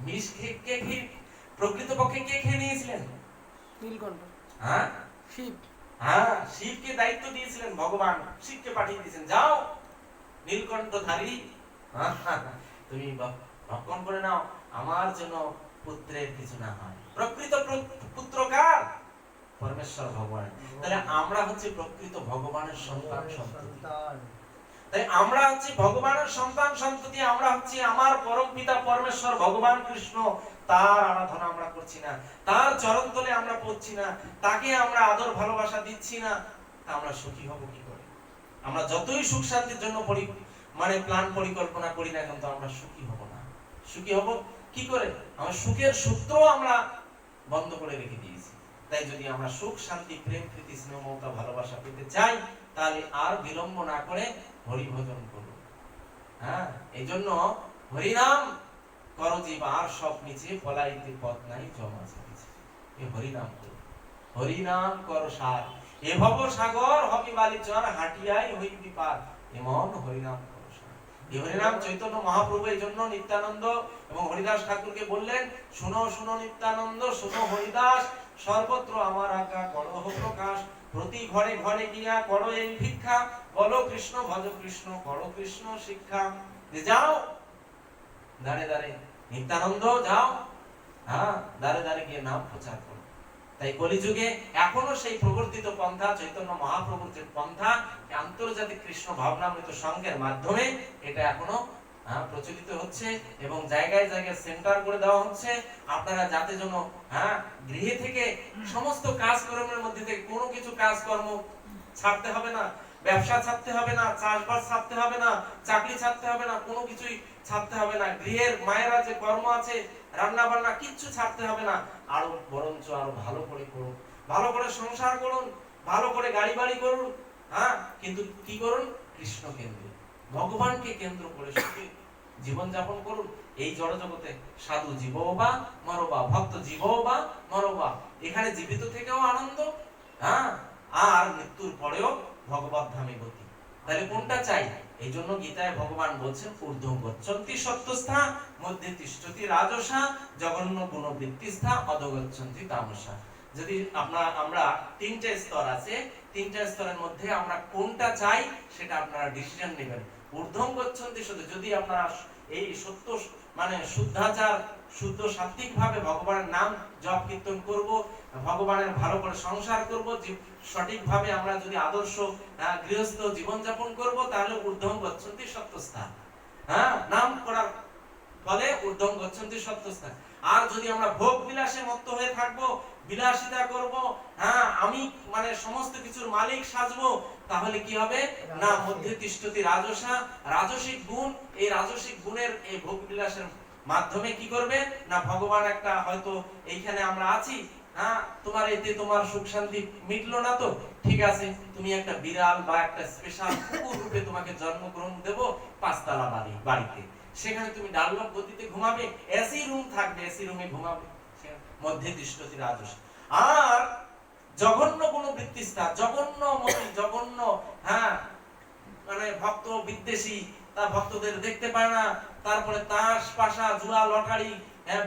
বিষ খেয়ে প্রকৃতপক্ষে কে খেয়ে নিয়েছিলেন? নীলকণ্ঠ, হ্যাঁ, শিব। হ্যাঁ, শিবকে দায়িত্ব দিয়েছিলেন ভগবান, শিবকে পাঠিয়ে দিয়েছেন, যাও নীলকণ্ঠধারী, তুমি ভক্ষণ করে নাও, আমার জন্য পুত্রের কিছু না হয়। প্রকৃত পুত্র কার? পরমেশ্বর ভগবান। তাহলে আমরা হচ্ছে প্রকৃত ভগবানের সন্তান সন্ততি। তাই আমরা হচ্ছে ভগবানের সন্তান সন্ততি, আমরা হচ্ছে আমার পরম পিতা পরমেশ্বর ভগবান কৃষ্ণ, তার আরাধনা আমরা করছি না, তার চরণ তলে আমরা পড়ছি না, তাকে আমরা আদর ভালোবাসা দিচ্ছি না, আমরা সুখী হব কি করে? আমরা যতই সুখ শান্তির জন্য মানে প্ল্যান পরিকল্পনা করি না, কিন্তু আমরা সুখী হব না। সুখী হব কি করে? আমরা সুখের সূত্র আমরা বন্ধ করে রেখে দিয়েছি। তাই যদি আমরা সুখ শান্তি প্রেম প্রীতি স্নেহ মমতা ভালোবাসা পেতে চাই, তাহলে আর বিলম্ব না করে হরি ভজন করুন। হ্যাঁ, এই জন্য হরিনাম করো জীব, আর সব নিচে পলাইতে পথ নাই জমা ছাড়িছে। এই হরিনাম করো, হরিনাম করো সার, এ ভব সাগর হবি বালি চর, হাটিয়াই হইবি পার, এমন হরিনাম করো সার। এই হরিনাম চৈতন্য মহাপ্রভু এই জন্য নিত্যানন্দ এবং হরিদাস ঠাকুরকে বললেন, শুনো শুনো নিত্যানন্দ, শুনো হরিদাস, সর্বত্র আমার আজ্ঞা করো প্রকাশ, প্রতি ঘরে ঘরে গিয়া করো এই ভিক্ষা, বলো কৃষ্ণ ভজ কৃষ্ণ, করো কৃষ্ণ শিক্ষা। যাও দাঁড়ে দাঁড়ে, নিত্যানন্দ যাও, হ্যাঁ, দাঁড়ে দাঁড়ে গিয়ে নাম প্রচার করো। তাই কলিযুগে এখনো সেই প্রবর্তিত পন্থা, চৈতন্য মহাপ্রভুর যে পন্থা, আন্তর্জাতিক কৃষ্ণ ভাবনামৃত সংঘের মাধ্যমে এটা এখনো প্রচলিত হচ্ছে এবং জায়গায় জায়গায় সেন্টার করে দেওয়া হচ্ছে। আপনারা যাতে যেন গৃহে থেকে সমস্ত কাজকর্মের মধ্যে থেকে কোনো কিছু কাজকর্ম ছাড়তে হবে না, ব্যবসা ছাড়তে হবে না, চাষবাস ছাড়তে হবে না, চাকরি ছাড়তে হবে না, কোনো কিছুই ছাড়তে হবে না। গৃহের মায়েরা যে কর্ম আছে, রান্না বান্না কিচ্ছু ছাড়তে হবে না, আরো বরঞ্চ আরো ভালো করে করুন, ভালো করে সংসার করুন, ভালো করে গাড়ি বাড়ি করুন, কিন্তু কি করুন? কৃষ্ণ কেন্দ্রে, ভগবানকে কেন্দ্র করে সুখী জীবন যাপন করুন। এই জড় জগতে সাধু জীবও বা মরবা, ভক্ত জীবও বা মরবা, এখানে জীবিত থেকেও আনন্দ, আর মৃত্যুর পরেও ভগবত ধামে গতি। তাহলে কোনটা চাই? এই জন্য গীতায় ভগবান বলছেন, ঊর্ধ্বং গচ্ছন্তি সত্যস্থা, মধ্যে তিষ্ঠতি রাজসা, জঘন্য গুণবৃত্তিস্থা, অধগচ্ছন্তি তামসা। যদি আমরা তিনটে স্তর আছে, তিনটা স্তরের মধ্যে আমরা কোনটা চাই সেটা আপনারা ডিসিশন নেবেন। ঊর্ধ্বং গচ্ছন্তি সত্যি। যদি আপনারা এই সত্য মানে শুদ্ধাচার শুদ্ধ সাত্বিক ভাবে ভগবানের নাম জপ কীর্তন করব, ভগবানের ভালো করে সংসার করব, সঠিক ভাবে আমরা যদি আদর্শ গৃহস্থ জীবন যাপন করব, তাহলে ঊর্ধ্বং গচ্ছন্তি সত্যস্থান। নাম করার ফলে ঊর্ধ্বং গচ্ছন্তি সত্যস্থান। আর যদি আমরা ভোগ বিলাসে মত্ত হয়ে থাকবো, বিলাসিতা করব, আমি মানে সমস্ত কিছুর মালিক সাজবো, তাহলে কি হবে না মধ্যে তিষ্ঠতি রাজসা, রাজসিক গুণ। এই রাজসিক গুণের এই ভোগ বিলাসের মাধ্যমে কি করবে না ভগবান একটা হয়তো এইখানে আমরা আছি, তোমার এতে তোমার সুখ শান্তি মিটলো না, তো ঠিক আছে তুমি একটা বিড়াল বা একটা স্পেশাল কুকুর রূপে তোমাকে জন্মগ্রহণ দেব 5 তলা বাড়িতে, সেখানে তুমি ডাললক গতিতে ঘুমাবে, এসি রুম থাকবে, এসি রুমে ঘুমাবে, মধ্যে তিষ্ঠতি রাজস। আর জঘন্য কোন বৃত্তিস্তা, জঘন্য মতি, জঘন্য মানে ভক্ত বিদ্বেষী, তার ভক্তদের দেখতে পায় না, তারপরে তাস পাশা জুয়া লটারি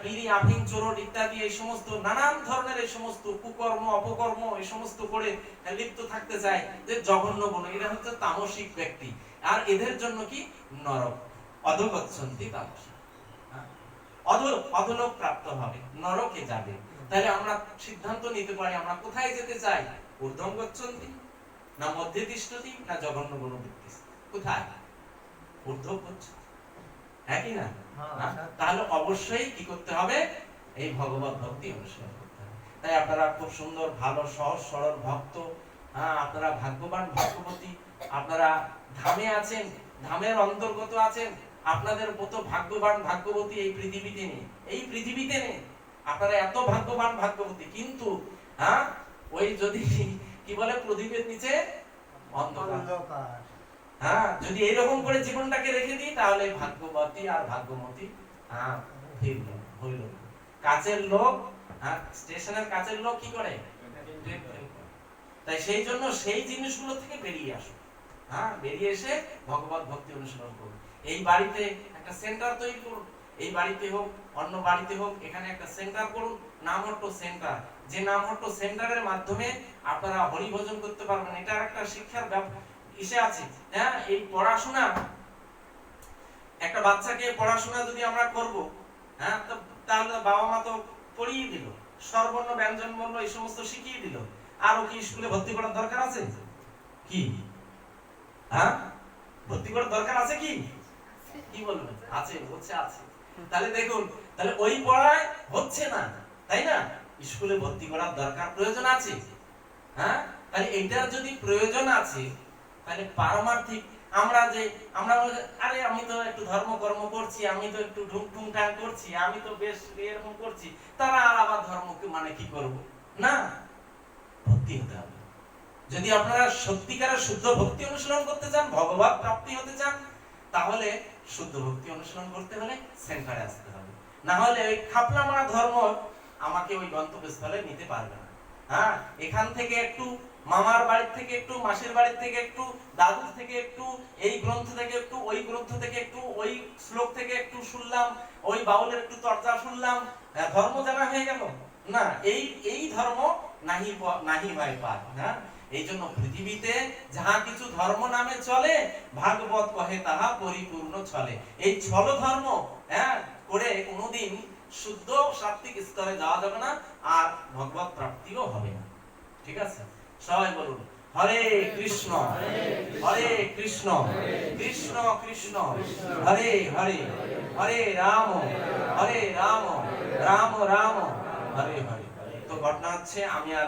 বিড়ি আফিং চোরট ইত্যাদি এই সমস্ত নানান ধরনের এই সমস্ত কুকর্ম অপকর্ম এই সমস্ত করে লিপ্ত থাকতে চায়, যে জঘন্য গুণ, এরা হচ্ছে তামসিক ব্যক্তি। আর এদের জন্য কি নরক, অধগচ্ছন্তি তামসিক, অধলোক প্রাপ্ত হবে, নরকে যাবে। তাহলে আমরা সিদ্ধান্ত নিতে পারি আমরা কোথায় যেতে চাই, ঊর্ধ্বং গচ্ছন্তি না মধ্যে তিষ্ঠতি না জঘন্য গুণ বৃত্তি, কোথায় ঊর্ধ্বং গচ্ছন্তি, একই না? তাহলে অবশ্যই কি করতে হবে, এই ভগবত ভক্তি অনুসরণ করতে হবে। তাই আপনারা খুব সুন্দর ভালো সহজ সরল ভক্ত, আপনারা ভাগ্যবান ভাগ্যবতী, আপনারা ধামে আছেন, ধামের অন্তর্গত আছেন, আপনাদের মতো ভাগ্যবান ভাগ্যবতী এই পৃথিবীতে নেই, এই পৃথিবীতে নেই। আপনারা এত ভাগ্যবান ভাগ্যবতী, কিন্তু ওই যদি কি বলে প্রদীপের নিচে অন্ধকার, যদি এইরকম করে জীবনটাকে রেখে দিই, তাহলে ভাগ্যবতী আর ভাগ্যমতী হইল। কাছের লোক, স্টেশনের কাছের লোক কি করে, তাই সেই জন্য সেই জিনিসগুলো থেকে বেরিয়ে আসো, বেরিয়ে এসে ভগবত ভক্তি অনুসরণ করুন। এই বাড়িতে একটা সেন্টার তৈরি করুন, এই বাড়িতে হোক অন্য বাড়িতে হোক, এখানে একটা সেন্টার করুন, নামহট্ট সেন্টার। যে নামহট্ট সেন্টারের মাধ্যমে আপনারা হরি ভজন করতে পারবেন। এটা একটা শিক্ষার ইসে আছে, এই পড়াশোনা, একটা বাচ্চাকে পড়াশোনা যদি আমরা করব, তাহলে বাবা মা তো পড়িয়ে দিল, স্বরবর্ণ ব্যঞ্জন বর্ণ এই সমস্ত শিখিয়ে দিল, আর কি স্কুলে ভর্তি করার দরকার আছে কি? ভর্তি করার দরকার আছে কি? কি বলবেন? আছে, হচ্ছে আছে। তাহলে দেখুন, তাহলে ওই পড়ায় হচ্ছে না, তাই না? স্কুলে ভর্তি করার দরকার, প্রয়োজন আছে। তাহলে এটার যদি প্রয়োজন আছে, তাহলে পারমার্থিক আমরা আরে আমি তো একটু ধর্ম কর্ম করছি, আমি তো একটু ঢুংটাং করছি, আমি তো বেশ এরকম করছি, তারা আর আবার ধর্মকে মানে কি করব না, ভক্তি হতে হবে। যদি আপনারা সত্যিকারের শুদ্ধ ভক্তি অনুসরণ করতে চান, ভগবত প্রাপ্তি হতে চান, তাহলে শুদ্ধ ভক্তি অনুসরণ করতে হলে সেন্টারে আসতে হবে। না হলে ওই খাপলা মারা ধর্ম আমাকে ওই গন্তব্যস্থলে নিতে পারবে না। এখান থেকে একটু, মামার বাড়ি থেকে একটু, মাসির বাড়ি থেকে একটু, দাদুর থেকে একটু, এই গ্রন্থ থেকে একটু, ওই গ্রন্থ থেকে একটু, ওই শ্লোক থেকে একটু শুনলাম, ওই বাউলের একটু চর্চা শুনলাম, ধর্ম জানা হয়ে গেল না। এই ধর্ম নাহি হয় পার। এই জন্য পৃথিবীতে যাহা কিছু ধর্ম নামে চলে, ভাগবত কহে তাহা পরিপূর্ণ চলে। এই ছল ধর্ম করে কোনোদিন শুদ্ধ সাত্বিক স্তরে যাওয়া যাবে না, আর ভগবত প্রাপ্তিও হবে না। ঠিক আছে, সবাই বলুন হরে কৃষ্ণ হরে কৃষ্ণ কৃষ্ণ কৃষ্ণ হরে হরে, হরে রাম রাম রাম হরে হরে। তো ঘটনা হচ্ছে, আমি আর